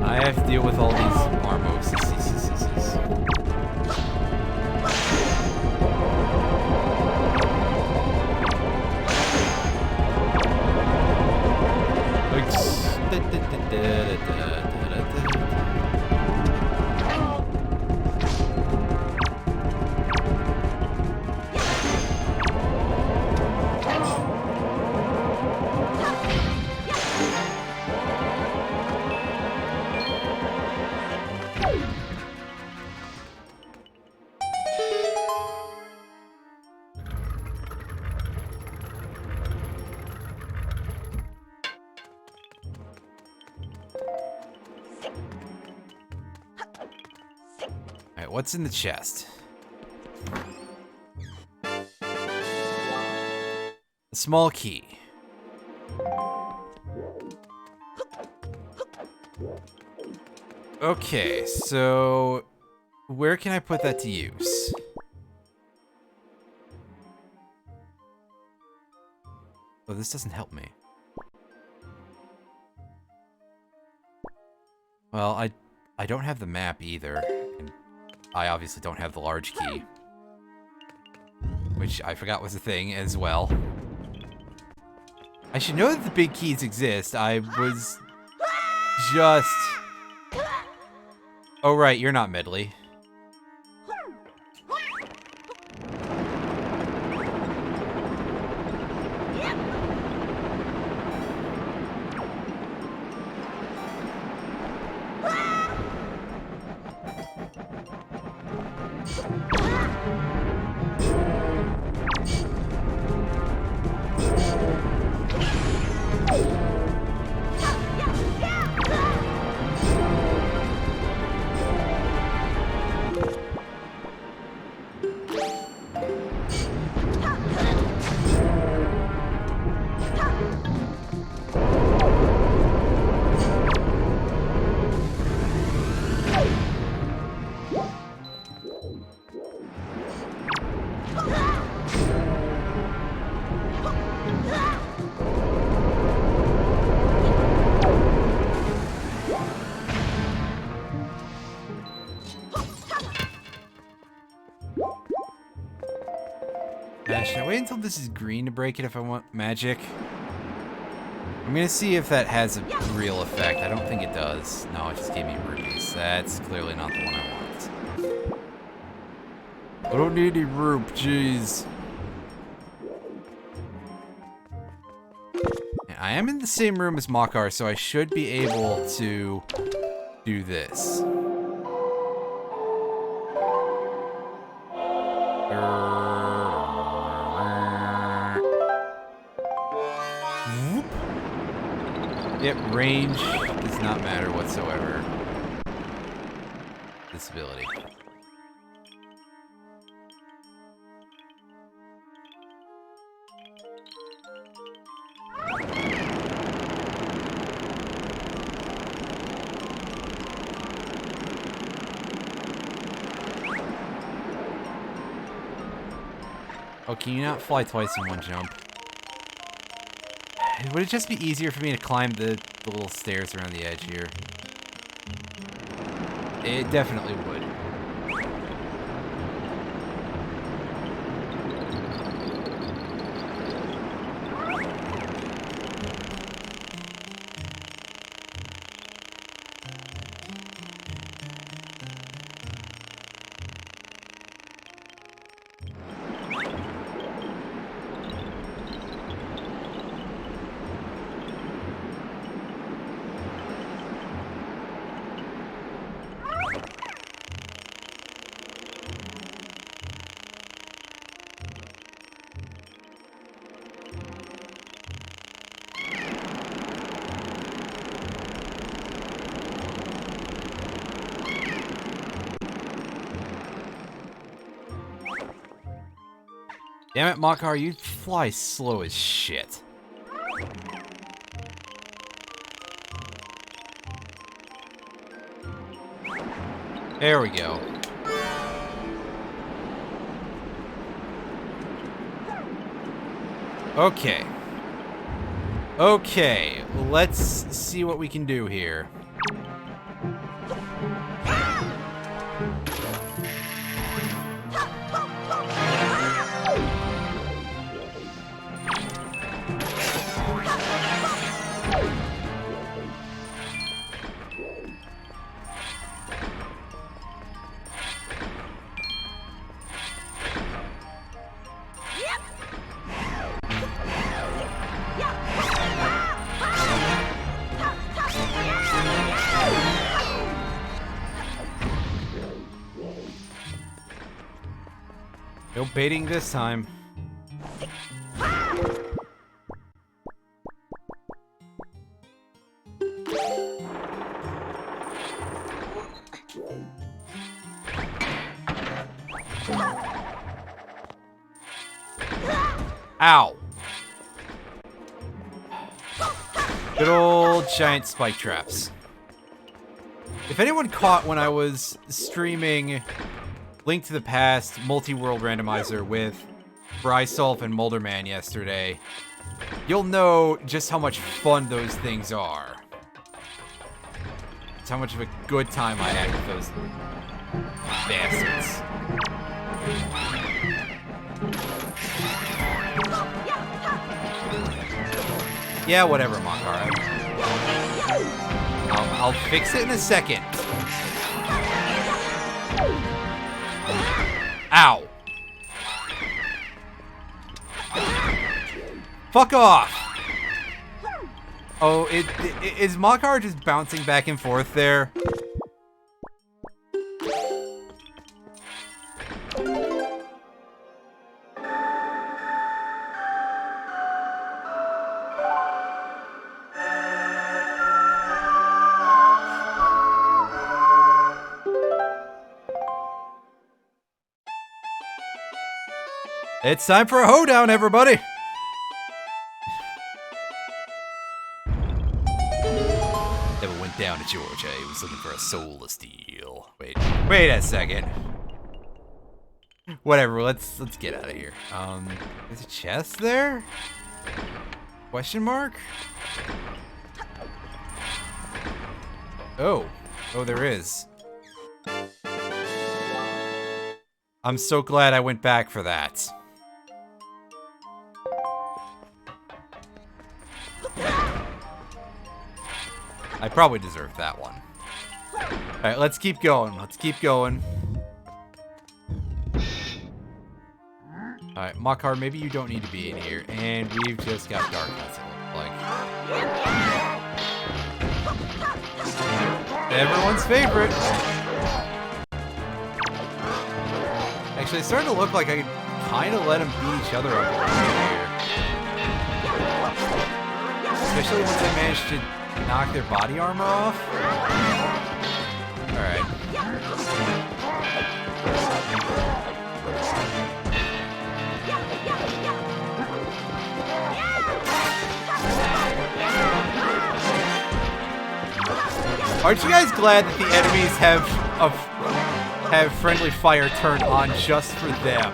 I have to deal with all these Marmoses. What's in the chest? A small key. Okay, so where can I put that to use? Oh, this doesn't help me. Well, I don't have the map either. And I obviously don't have the large key. Which I forgot was a thing as well. I should know that the big keys exist. I was just... Oh, right, you're not Medley. Should I wait until this is green to break it if I want magic? I'm gonna see if that has a real effect. I don't think it does. No, it just gave me rupees. That's clearly not the one I want. I don't need any rope, jeez. I am in the same room as Makar, so I should be able to do this. Yep, range does not matter whatsoever. Disability. Oh, can you not fly twice in one jump? Would it just be easier for me to climb the little stairs around the edge here? It definitely would. Damn it, Makar, you fly slow as shit. There we go. Okay. Okay, let's see what we can do here. No baiting this time. Ow. Good old giant spike traps. If anyone caught when I was streaming Link to the Past multi-world randomizer with Brysolf and Molderman yesterday, you'll know just how much fun those things are. Just how much of a good time I had with those bastards. Yeah, whatever, Makar. I'll fix it in a second. Ow. Fuck off. Oh, is Makar just bouncing back and forth there? It's time for a hoedown, everybody! Never went down to Georgia. He was looking for a soul to steal. Wait a second. Whatever, let's get out of here. There's a chest there? Question mark? Oh, there is. I'm so glad I went back for that. I probably deserve that one. Alright, let's keep going. Let's keep going. Alright, Makar, maybe you don't need to be in here. And we've just got darkness, it looks like. Everyone's favorite. Actually, it's starting to look like I could kind of let them beat each other up a little bit here. Especially once I manage to knock their body armor off. Alright. Aren't you guys glad that the enemies have friendly fire turned on just for them?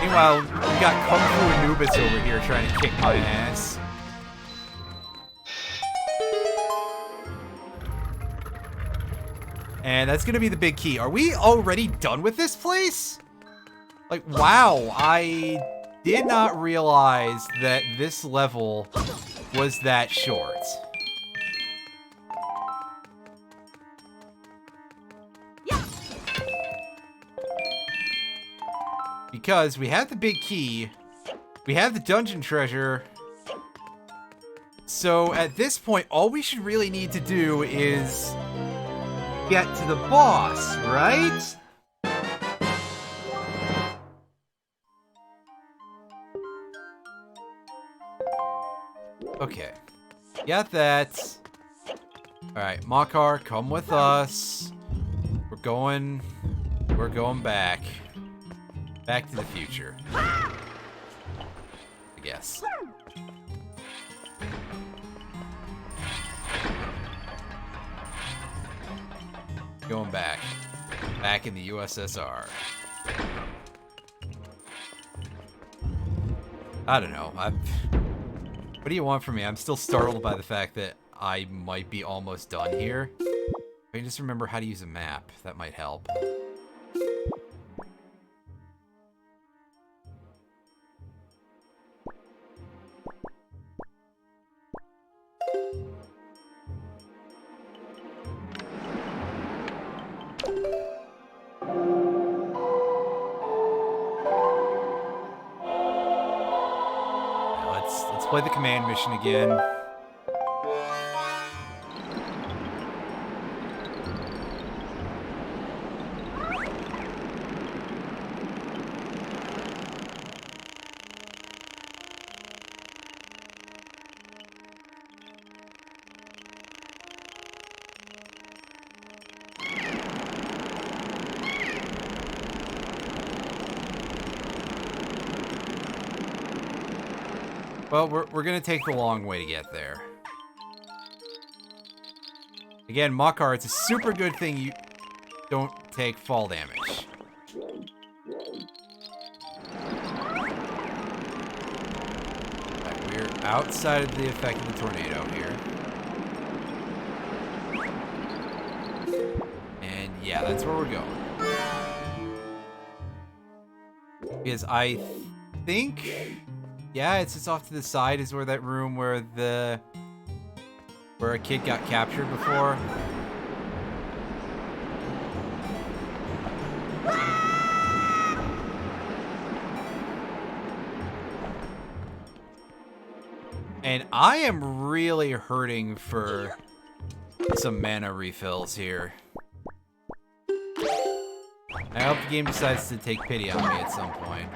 Meanwhile, we got Kung Fu Anubis over here trying to kick my ass. And that's gonna be the big key. Are we already done with this place? Like, wow, I did not realize that this level was that short. Because we have the big key, we have the dungeon treasure, so at this point, all we should really need to do is get to the boss, right? Okay, got that. Alright, Makar, come with us. We're going back. Back to the future. I guess. Going back. Back in the USSR. I don't know. What do you want from me? I'm still startled by the fact that I might be almost done here. I can just remember how to use a map. That might help. Let's play the command mission again. Well, we're gonna take the long way to get there. Again, Makar, it's a super good thing you don't take fall damage. Right, we're outside of the effect of the tornado here. And yeah, that's where we're going. Because I think... yeah, it's just off to the side is where that room where a kid got captured before. And I am really hurting for some mana refills here. I hope the game decides to take pity on me at some point.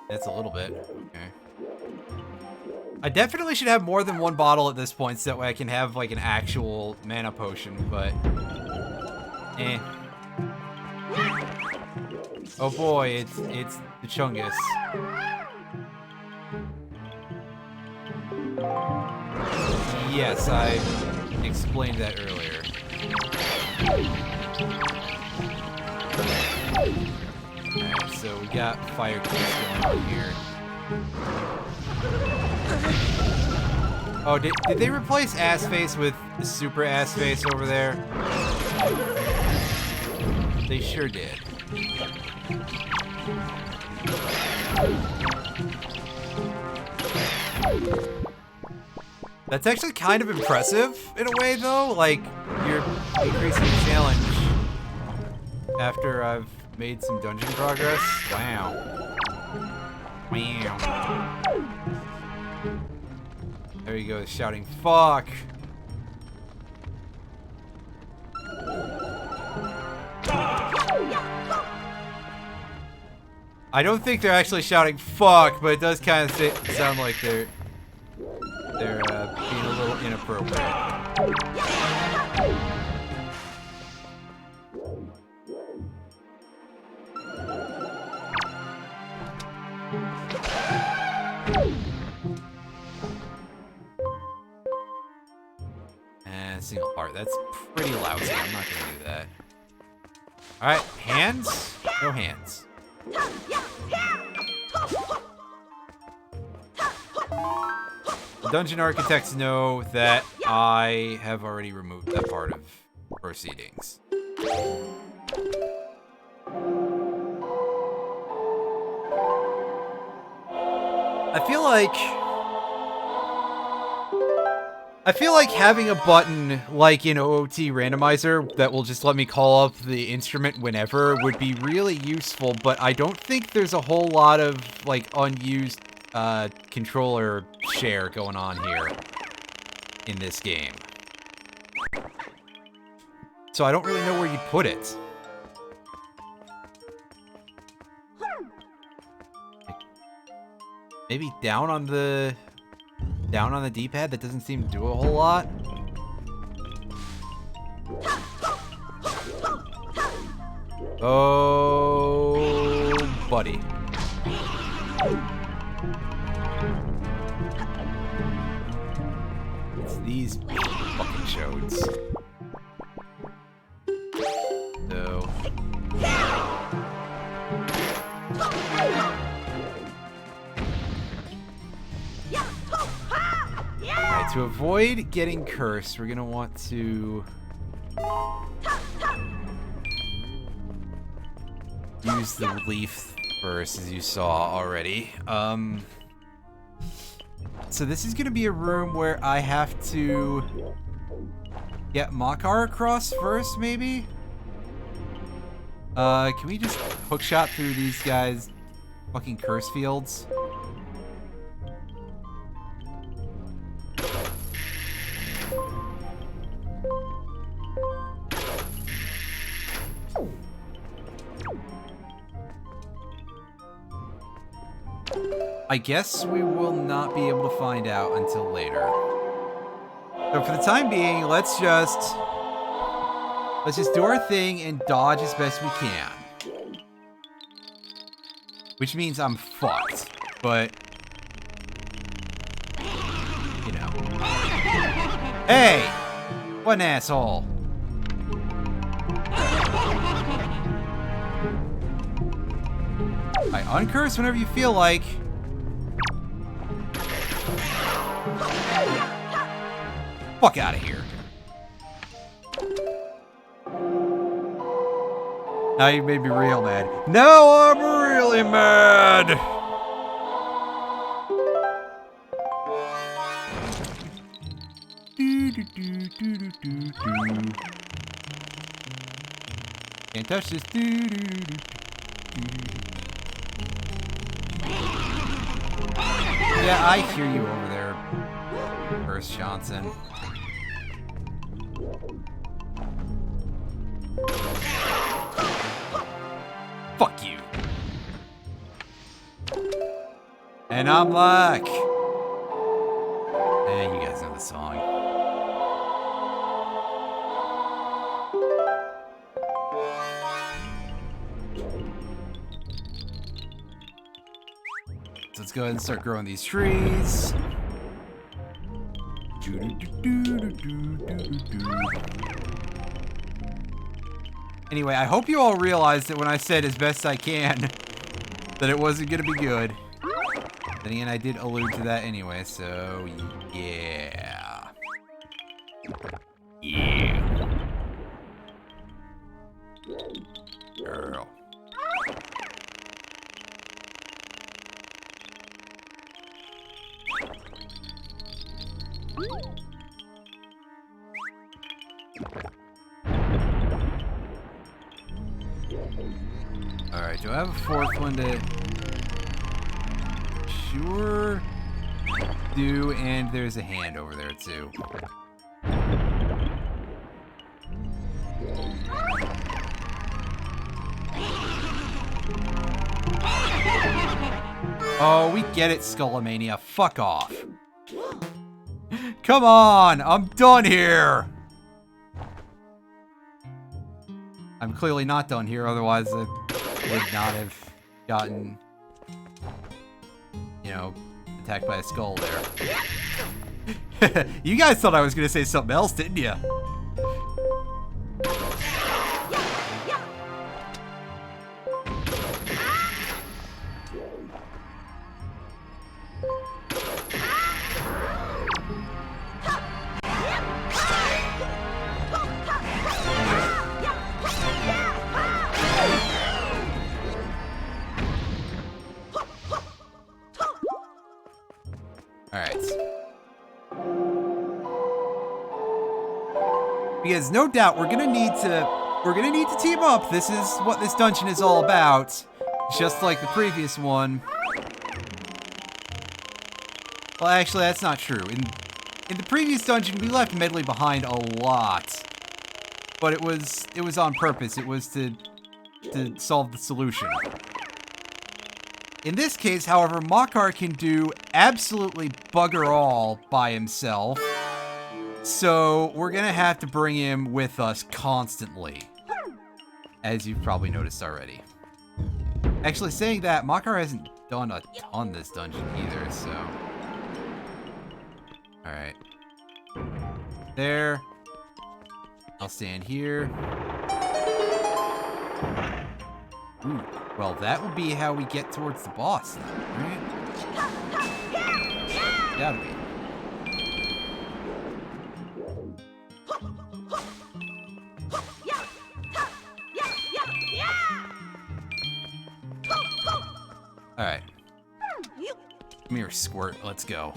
That's a little bit. Okay. I definitely should have more than one bottle at this point, so that way I can have like an actual mana potion, but... eh. Oh boy, it's the Chungus. Yes, I explained that earlier. Alright, so we got fire keys going on here. Oh, did they replace Ass Face with Super Ass Face over there? They sure did. That's actually kind of impressive in a way, though. Like, you're increasing the challenge after I've made some dungeon progress. Wow. Wow. There you go, shouting, fuck! I don't think they're actually shouting fuck, but it does kind of sound like they're being a little inappropriate. And single heart, that's pretty lousy. I'm not gonna do that. Alright, hands? No hands. The dungeon architects know that I have already removed that part of proceedings. I feel like having a button like in OOT Randomizer that will just let me call up the instrument whenever would be really useful, but I don't think there's a whole lot of like unused controller share going on here in this game. So I don't really know where you'd put it. Maybe down on the D-pad? That doesn't seem to do a whole lot. Oh, buddy. It's these fucking shows. So. Alright, to avoid getting cursed, we're gonna want to use the leaf first, as you saw already. So this is gonna be a room where I have to get Makar across first, maybe? Can we just hookshot through these guys' fucking curse fields? I guess we will not be able to find out until later. So for the time being, let's just do our thing and dodge as best we can. Which means I'm fucked, but you know. Hey! What an asshole. I uncurse whenever you feel like. Fuck out of here. Now you made me real mad. Now I'm really mad. Can't touch this. Yeah, I hear you over there, Bruce Johnson. Fuck you. And I'm like, you guys know the song. So let's go ahead and start growing these trees. Anyway, I hope you all realized that when I said as best I can, that it wasn't gonna be good. Then again, I did allude to that anyway, so yeah. Yeah. Girl. Alright, do I have a fourth one to... Sure do, and there's a hand over there too. Oh, we get it, Skullomania. Fuck off. Come on, I'm done here. I'm clearly not done here, otherwise I would not have gotten, you know, attacked by a skull there. You guys thought I was gonna say something else, didn't you? Because no doubt we're gonna need to team up. This is what this dungeon is all about. Just like the previous one. Well, actually, that's not true. In the previous dungeon, we left Medley behind a lot. But it was on purpose. It was to solve the solution. In this case, however, Makar can do absolutely bugger all by himself. So we're gonna have to bring him with us constantly, as you've probably noticed already. Actually, saying that, Makar hasn't done a ton this dungeon either, so... Alright. There. I'll stand here. Ooh, well, that will be how we get towards the boss, then, right? Gotta be. Alright. Come here, Squirt. Let's go.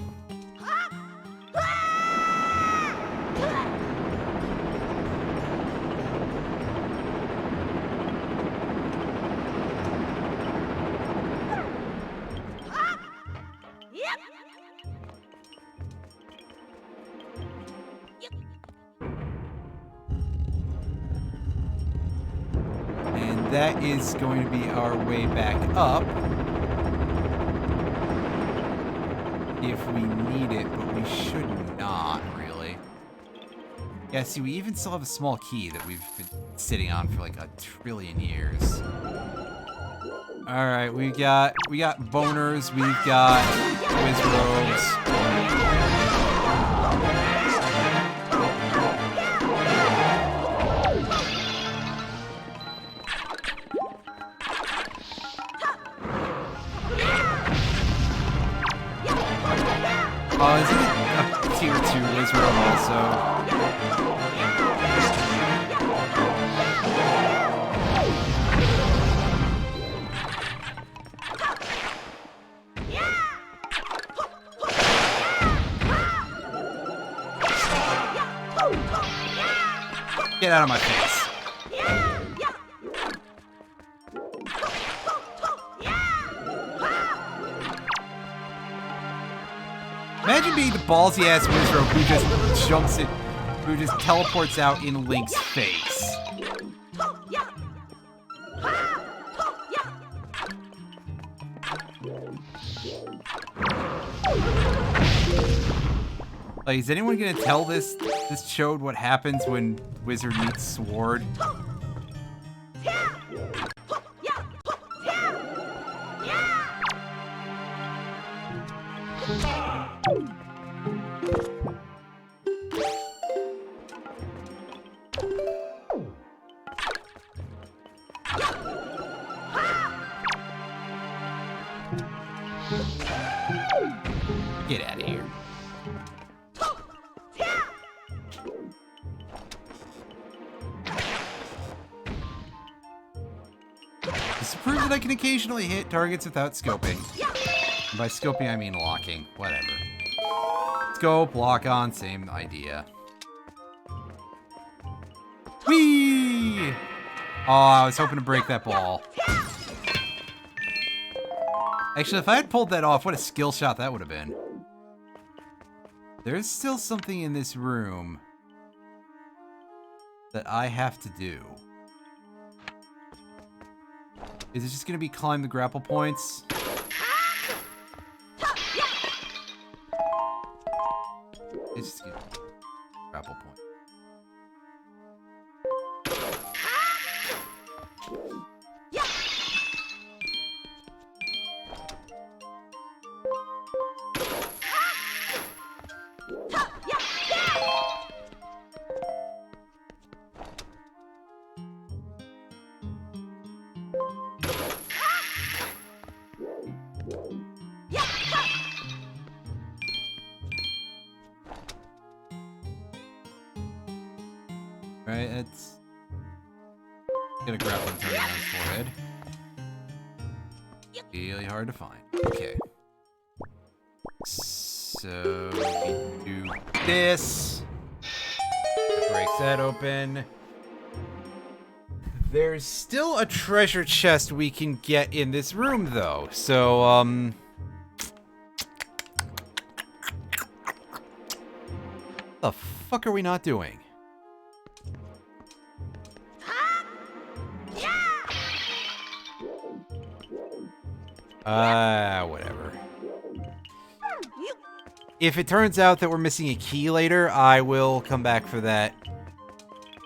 And that is going to be our way back up. If we need it, but we should not, really. Yeah, see, we even still have a small key that we've been sitting on for like a trillion years. Alright, we got boners, we've got Wizrobes. Oh, is it a tier 2 Wizrobe also? Get out of my face. Imagine being the ballsy ass Wizrobe who just jumps in, who just teleports out in Link's face. Like, is anyone gonna tell this Chode what happens when Wizard meets Sword? Get out of here. This proves that I can occasionally hit targets without scoping. And by scoping, I mean locking. Whatever. Scope, lock on, same idea. Whee! Oh, I was hoping to break that ball. Actually, if I had pulled that off, what a skill shot that would have been. There's still something in this room that I have to do. Is it just going to be climb the grapple points? It's just going to be grapple points. Right, it's... Get a grappling target on his forehead. Really hard to find. Okay. So, we do this. That breaks that open. There's still a treasure chest we can get in this room, though. So, the fuck are we not doing? Whatever. If it turns out that we're missing a key later, I will come back for that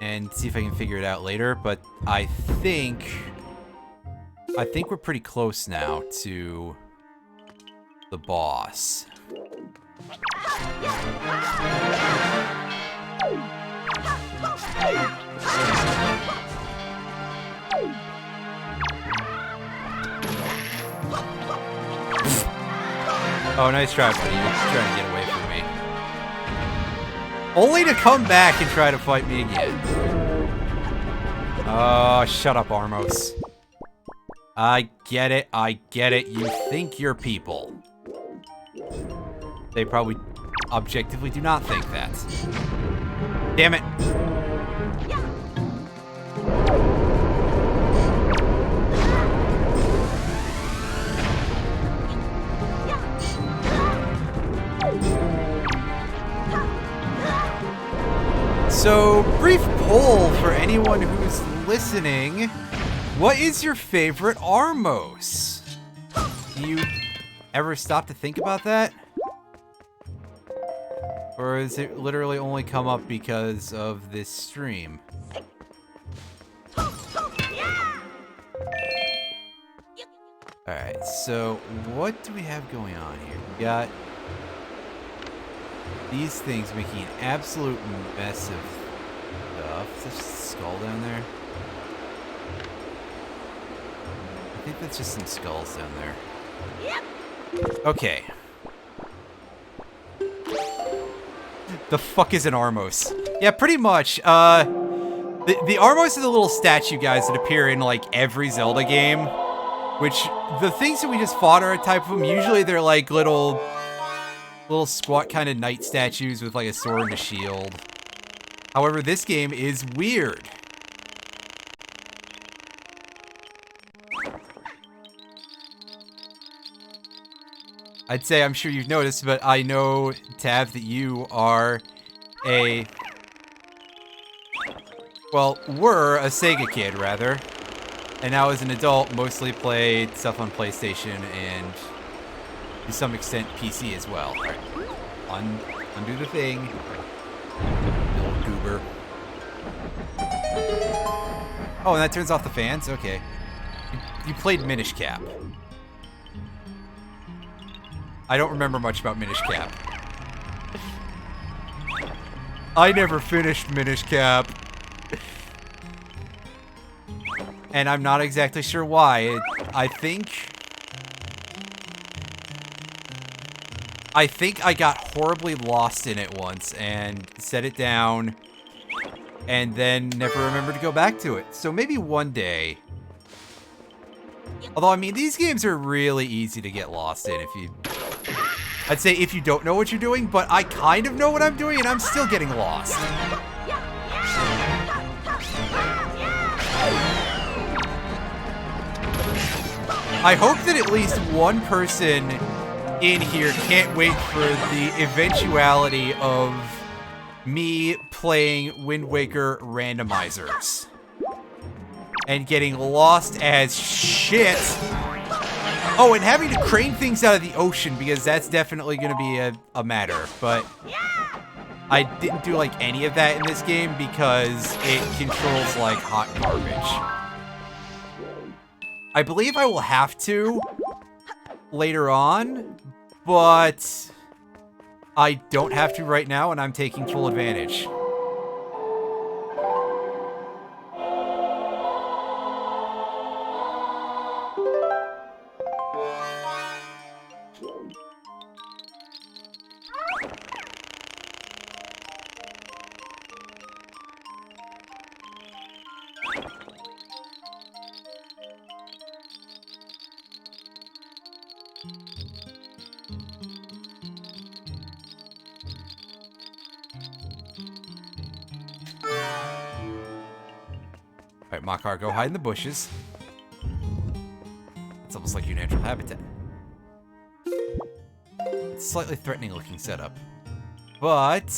and see if I can figure it out later, but I think we're pretty close now to the boss. Oh, nice try, buddy. You're trying to get away from me. Only to come back and try to fight me again. Oh, shut up, Armos. I get it. I get it. You think you're people. They probably objectively do not think that. Damn it. So, brief poll for anyone who's listening. What is your favorite Armos? Do you ever stop to think about that? Or is it literally only come up because of this stream? Alright, so what do we have going on here? We got these things making an absolute mess of stuff. Is that just a skull down there? I think that's just some skulls down there. Okay. The fuck is an Armos? Yeah, pretty much. The Armos are the little statue guys that appear in like every Zelda game. Which, the things that we just fought are a type of them. Usually they're like little squat kind of knight statues with like a sword and a shield. However, this game is weird. I'd say, I'm sure you've noticed, but I know, Tav, that you are a... well, were a Sega kid, rather. And now as an adult, mostly played stuff on PlayStation and, to some extent, PC as well. All right. Undo the thing. Little goober. Oh, and that turns off the fans? Okay. You played Minish Cap. I don't remember much about Minish Cap. I never finished Minish Cap. And I'm not exactly sure why. I think I think I got horribly lost in it once and set it down and then never remembered to go back to it. So maybe one day. Although, I mean, these games are really easy to get lost in I'd say if you don't know what you're doing, but I kind of know what I'm doing and I'm still getting lost. I hope that at least one person in here can't wait for the eventuality of me playing Wind Waker randomizers and getting lost as shit. Oh, and having to crane things out of the ocean, because that's definitely going to be a matter. But I didn't do like any of that in this game because it controls like hot garbage. I believe I will have to later on, but I don't have to right now, and I'm taking full advantage. Alright, Makar, go hide in the bushes. It's almost like your natural habitat. It's a slightly threatening looking setup. But...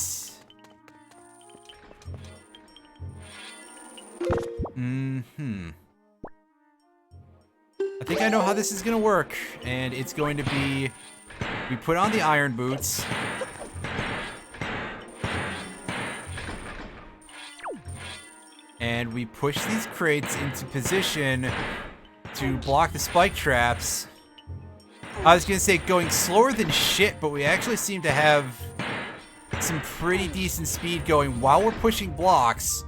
I think I know how this is gonna work. And it's going to be... We put on the iron boots. And we push these crates into position to block the spike traps. I was gonna say going slower than shit, but we actually seem to have some pretty decent speed going while we're pushing blocks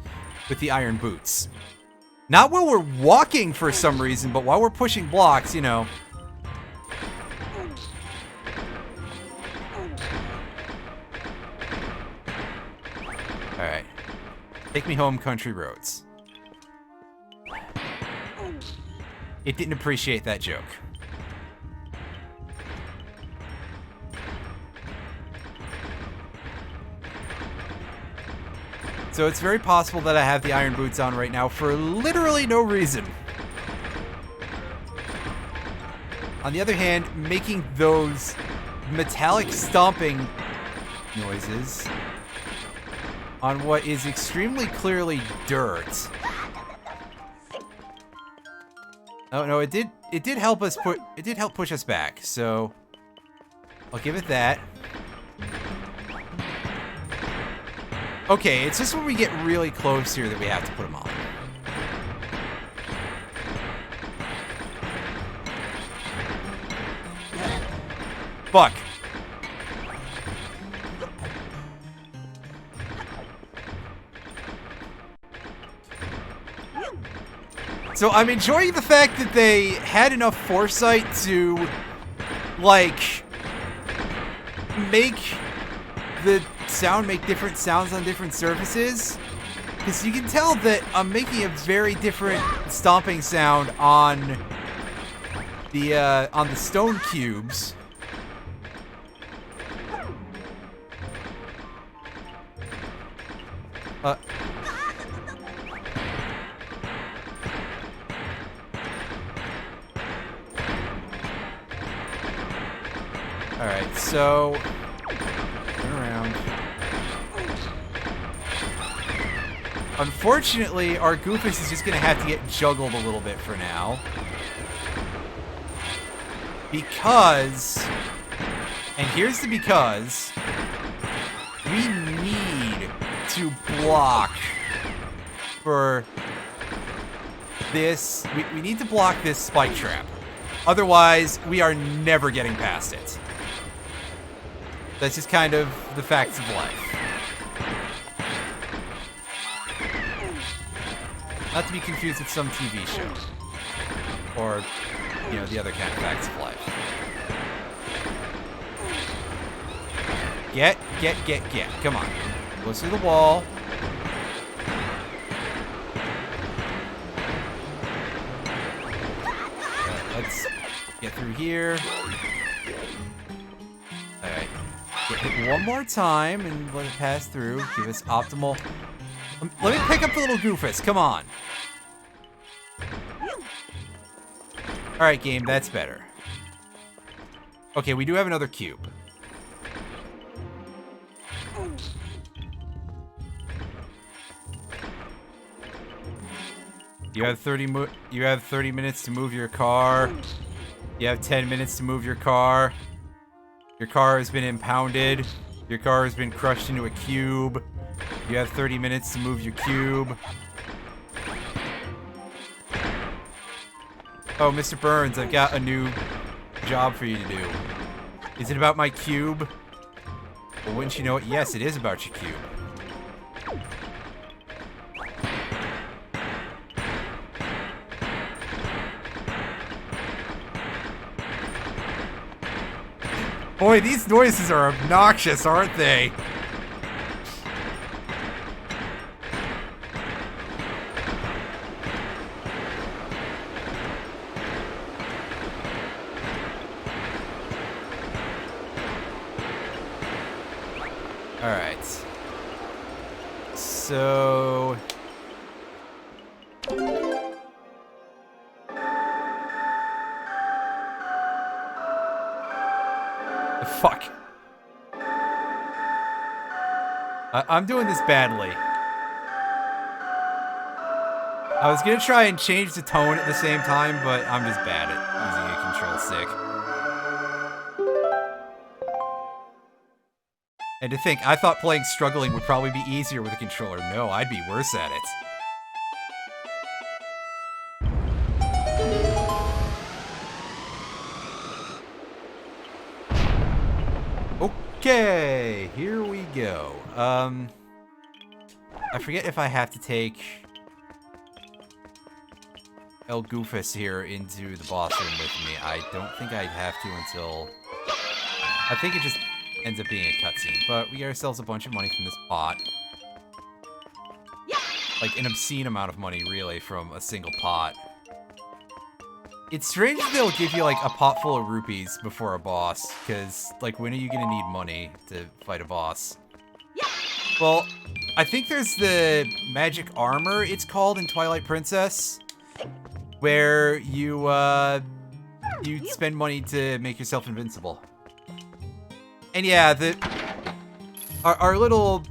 with the iron boots. Not while we're walking for some reason, but while we're pushing blocks, you know. Alright. Take me home, country roads. It didn't appreciate that joke. So it's very possible that I have the iron boots on right now for literally no reason. On the other hand, making those metallic stomping noises on what is extremely clearly dirt. Oh no, it did help us help push us back, so I'll give it that. Okay, it's just when we get really close here that we have to put them on. Fuck. So I'm enjoying the fact that they had enough foresight to, like, make the sound make different sounds on different surfaces. Because you can tell that I'm making a very different stomping sound on the stone cubes. Alright, so turn around. Unfortunately, our Goofus is just gonna have to get juggled a little bit for now. Because, and here's the because, we need to block for this. We need to block this spike trap. Otherwise, we are never getting past it. That's just kind of the facts of life. Not to be confused with some TV show. Or, you know, the other kind of facts of life. Get. Come on. Close to the wall. Let's get through here. Alright. Get hit one more time and let it pass through. Give us optimal. Let me pick up the little goofus. Come on. Alright, game. That's better. Okay, we do have another cube. You have 30 minutes to move your car. You have 10 minutes to move your car. Your car has been impounded. Your car has been crushed into a cube. You have 30 minutes to move your cube. Oh, Mr. Burns, I've got a new job for you to do. Is it about my cube? Well, wouldn't you know it? Yes, it is about your cube. Boy, these noises are obnoxious, aren't they? Alright. So... Fuck. I'm doing this badly. I was gonna try and change the tone at the same time, but I'm just bad at using a control stick. And to think, I thought playing Struggling would probably be easier with a controller. No, I'd be worse at it. Okay, here we go. I forget if I have to take El Goofus here into the boss room with me. I don't think I'd have to until... I think it just ends up being a cutscene. But we get ourselves a bunch of money from this pot. Like, an obscene amount of money, really, from a single pot. It's strange that they'll give you, like, a pot full of rupees before a boss, because, like, when are you gonna need money to fight a boss? Well, I think there's the magic armor, it's called, in Twilight Princess, where you spend money to make yourself invincible. And yeah, our little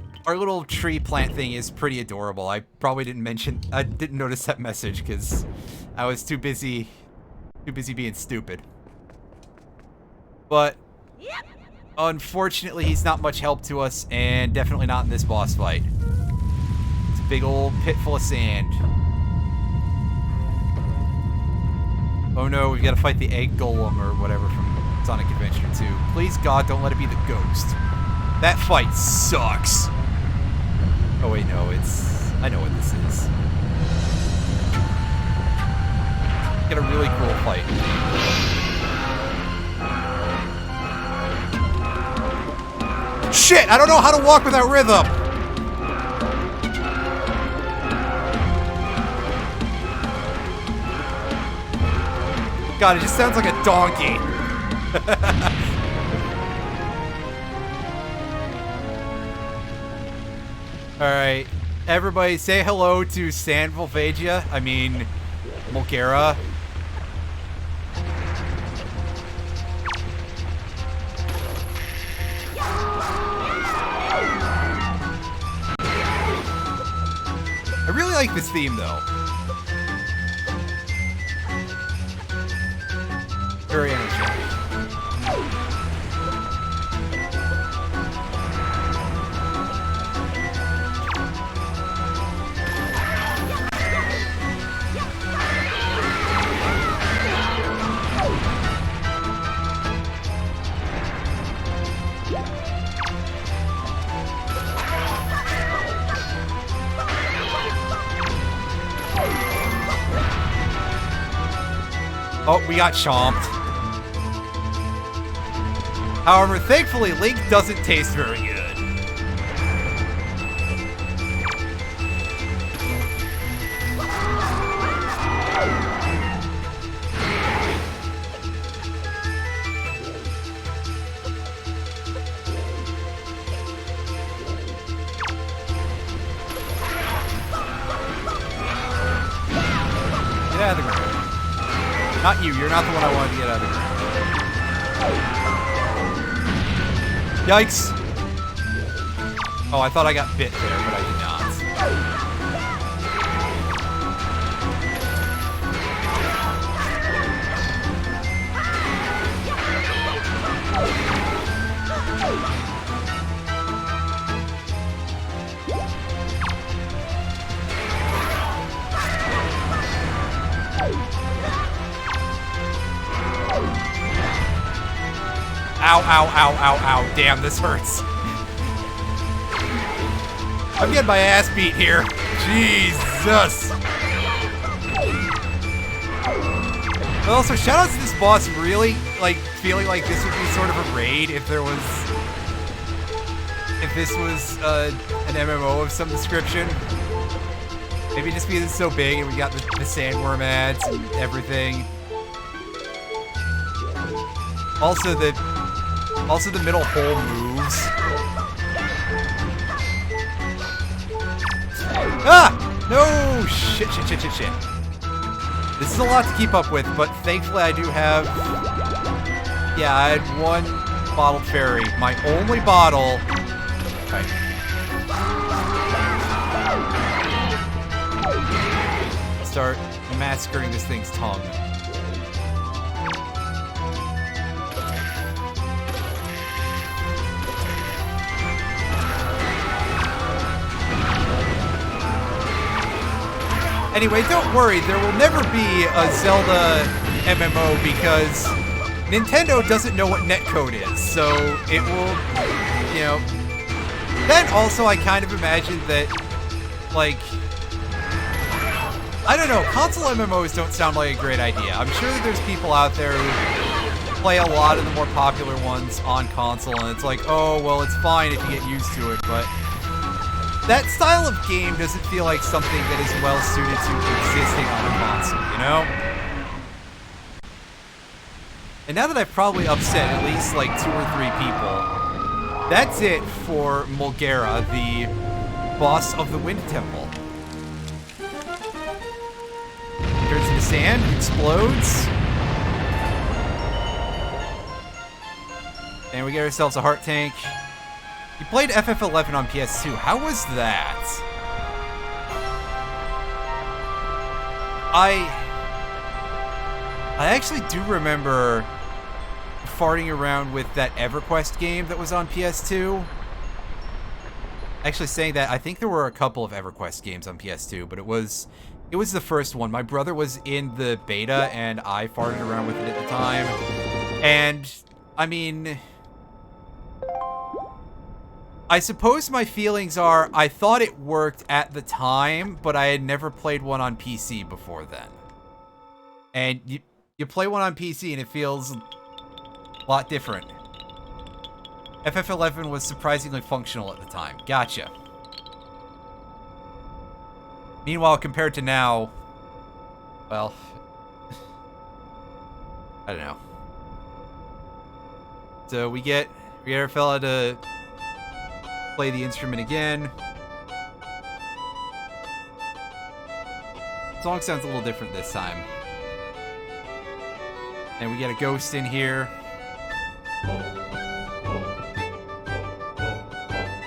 tree plant thing is pretty adorable. I probably didn't notice that message, because I was too busy being stupid. But unfortunately, he's not much help to us, and definitely not in this boss fight. It's a big old pit full of sand. Oh no, we've got to fight the egg golem or whatever from Sonic Adventure 2. Please God, don't let it be the ghost. That fight sucks. Oh wait, no, I know what this is. Get a really cool fight. Shit! I don't know how to walk without rhythm! God, it just sounds like a donkey. Alright. Everybody say hello to San Volvagia. I mean, Mulgara. I really like this theme, though. Very energetic. Oh, we got chomped. However, thankfully, Link doesn't taste very good. Get out of the ground. Not you. You're not the one I wanted to get out of the ground. Yikes. Oh, I thought I got bit there, but I did not. Ow, ow, ow, ow, ow. Damn, this hurts. I'm getting my ass beat here. Jesus. But also, shout out to this boss really, like, feeling like this would be sort of a raid if there was... If this was an MMO of some description. Maybe just because it's so big and we got the sandworm ads and everything. Also, the middle hole moves. Ah! No! Shit. This is a lot to keep up with, but thankfully I do have... Yeah, I had one bottled fairy. My only bottle... Okay. Start massacring this thing's tongue. Anyway, don't worry, there will never be a Zelda MMO because Nintendo doesn't know what netcode is, so it will, you know... Then also, I kind of imagine that, like... I don't know, console MMOs don't sound like a great idea. I'm sure that there's people out there who play a lot of the more popular ones on console, and it's like, oh, well, it's fine if you get used to it, but... That style of game doesn't feel like something that is well suited to existing on a console, you know? And now that I've probably upset at least like 2 or 3 people, that's it for Mulgera, the boss of the Wind Temple. Turns into sand, explodes. And we get ourselves a heart tank. You played FF11 on PS2. How was that? I actually do remember farting around with that EverQuest game that was on PS2. Actually saying that, I think there were a couple of EverQuest games on PS2, but it was the first one. My brother was in the beta, and I farted around with it at the time. And, I mean... I suppose my feelings are, I thought it worked at the time, but I had never played one on PC before then. And you play one on PC and it feels a lot different. FF11 was surprisingly functional at the time. Gotcha. Meanwhile, compared to now, well, I don't know. So we get our fella to play the instrument again. The song sounds a little different this time. And we get a ghost in here.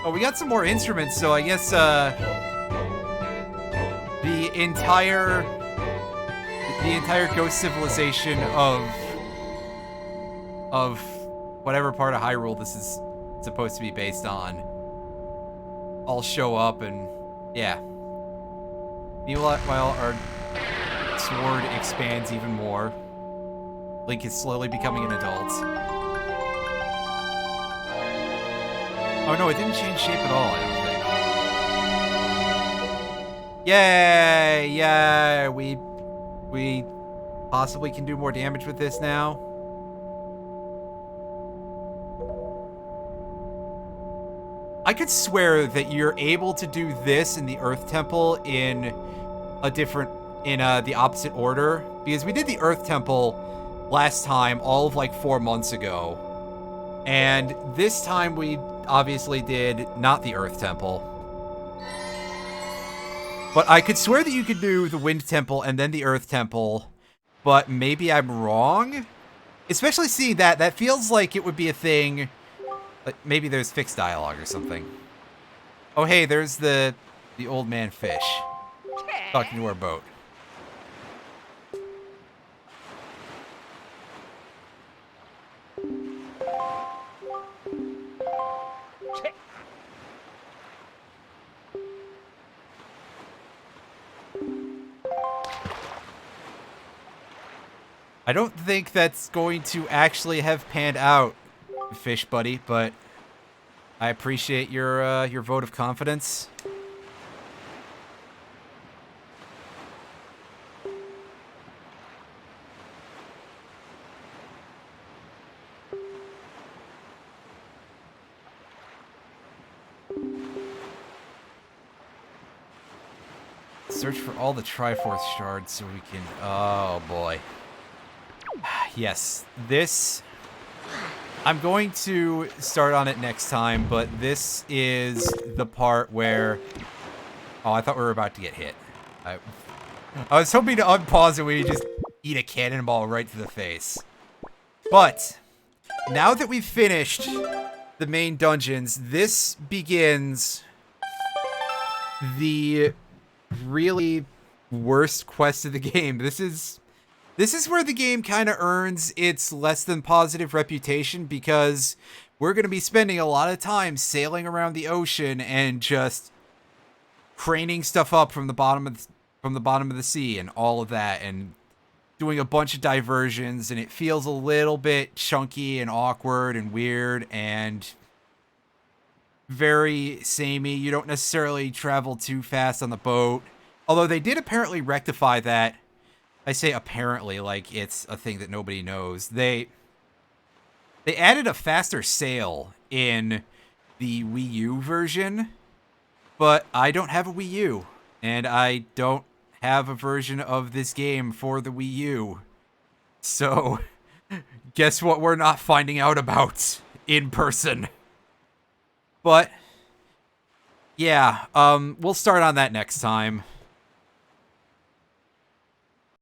Oh, we got some more instruments, so I guess the entire ghost civilization of whatever part of Hyrule this is supposed to be based on all show up, and yeah. Meanwhile, our sword expands even more. Link is slowly becoming an adult. Oh no, it didn't change shape at all, I don't think. Yay! Yay! We possibly can do more damage with this now. I could swear that you're able to do this in the Earth Temple in the opposite order, because we did the Earth Temple last time all of like 4 months ago, and this time we obviously did not the Earth Temple. But I could swear that you could do the Wind Temple and then the Earth Temple, but maybe I'm wrong? Especially seeing that feels like it would be a thing. But maybe there's fixed dialogue or something. Oh, hey, there's the old man fish talking to our boat. I don't think that's going to actually have panned out, fish buddy, but I appreciate your vote of confidence. Search for all the Triforce shards so we can... Oh, boy. Yes, this... I'm going to start on it next time, but this is the part where... Oh, I thought we were about to get hit. I was hoping to unpause and we just eat a cannonball right to the face. But, now that we've finished the main dungeons, this begins the really worst quest of the game. This is where the game kind of earns its less than positive reputation, because we're going to be spending a lot of time sailing around the ocean and just craning stuff up from the bottom of the sea and all of that, and doing a bunch of diversions, and it feels a little bit chunky and awkward and weird and very samey. You don't necessarily travel too fast on the boat, although they did apparently rectify that. I say apparently like it's a thing that nobody knows. They added a faster sail in the Wii U version, but I don't have a Wii U, and I don't have a version of this game for the Wii U. So, guess what we're not finding out about in person. But, yeah, we'll start on that next time.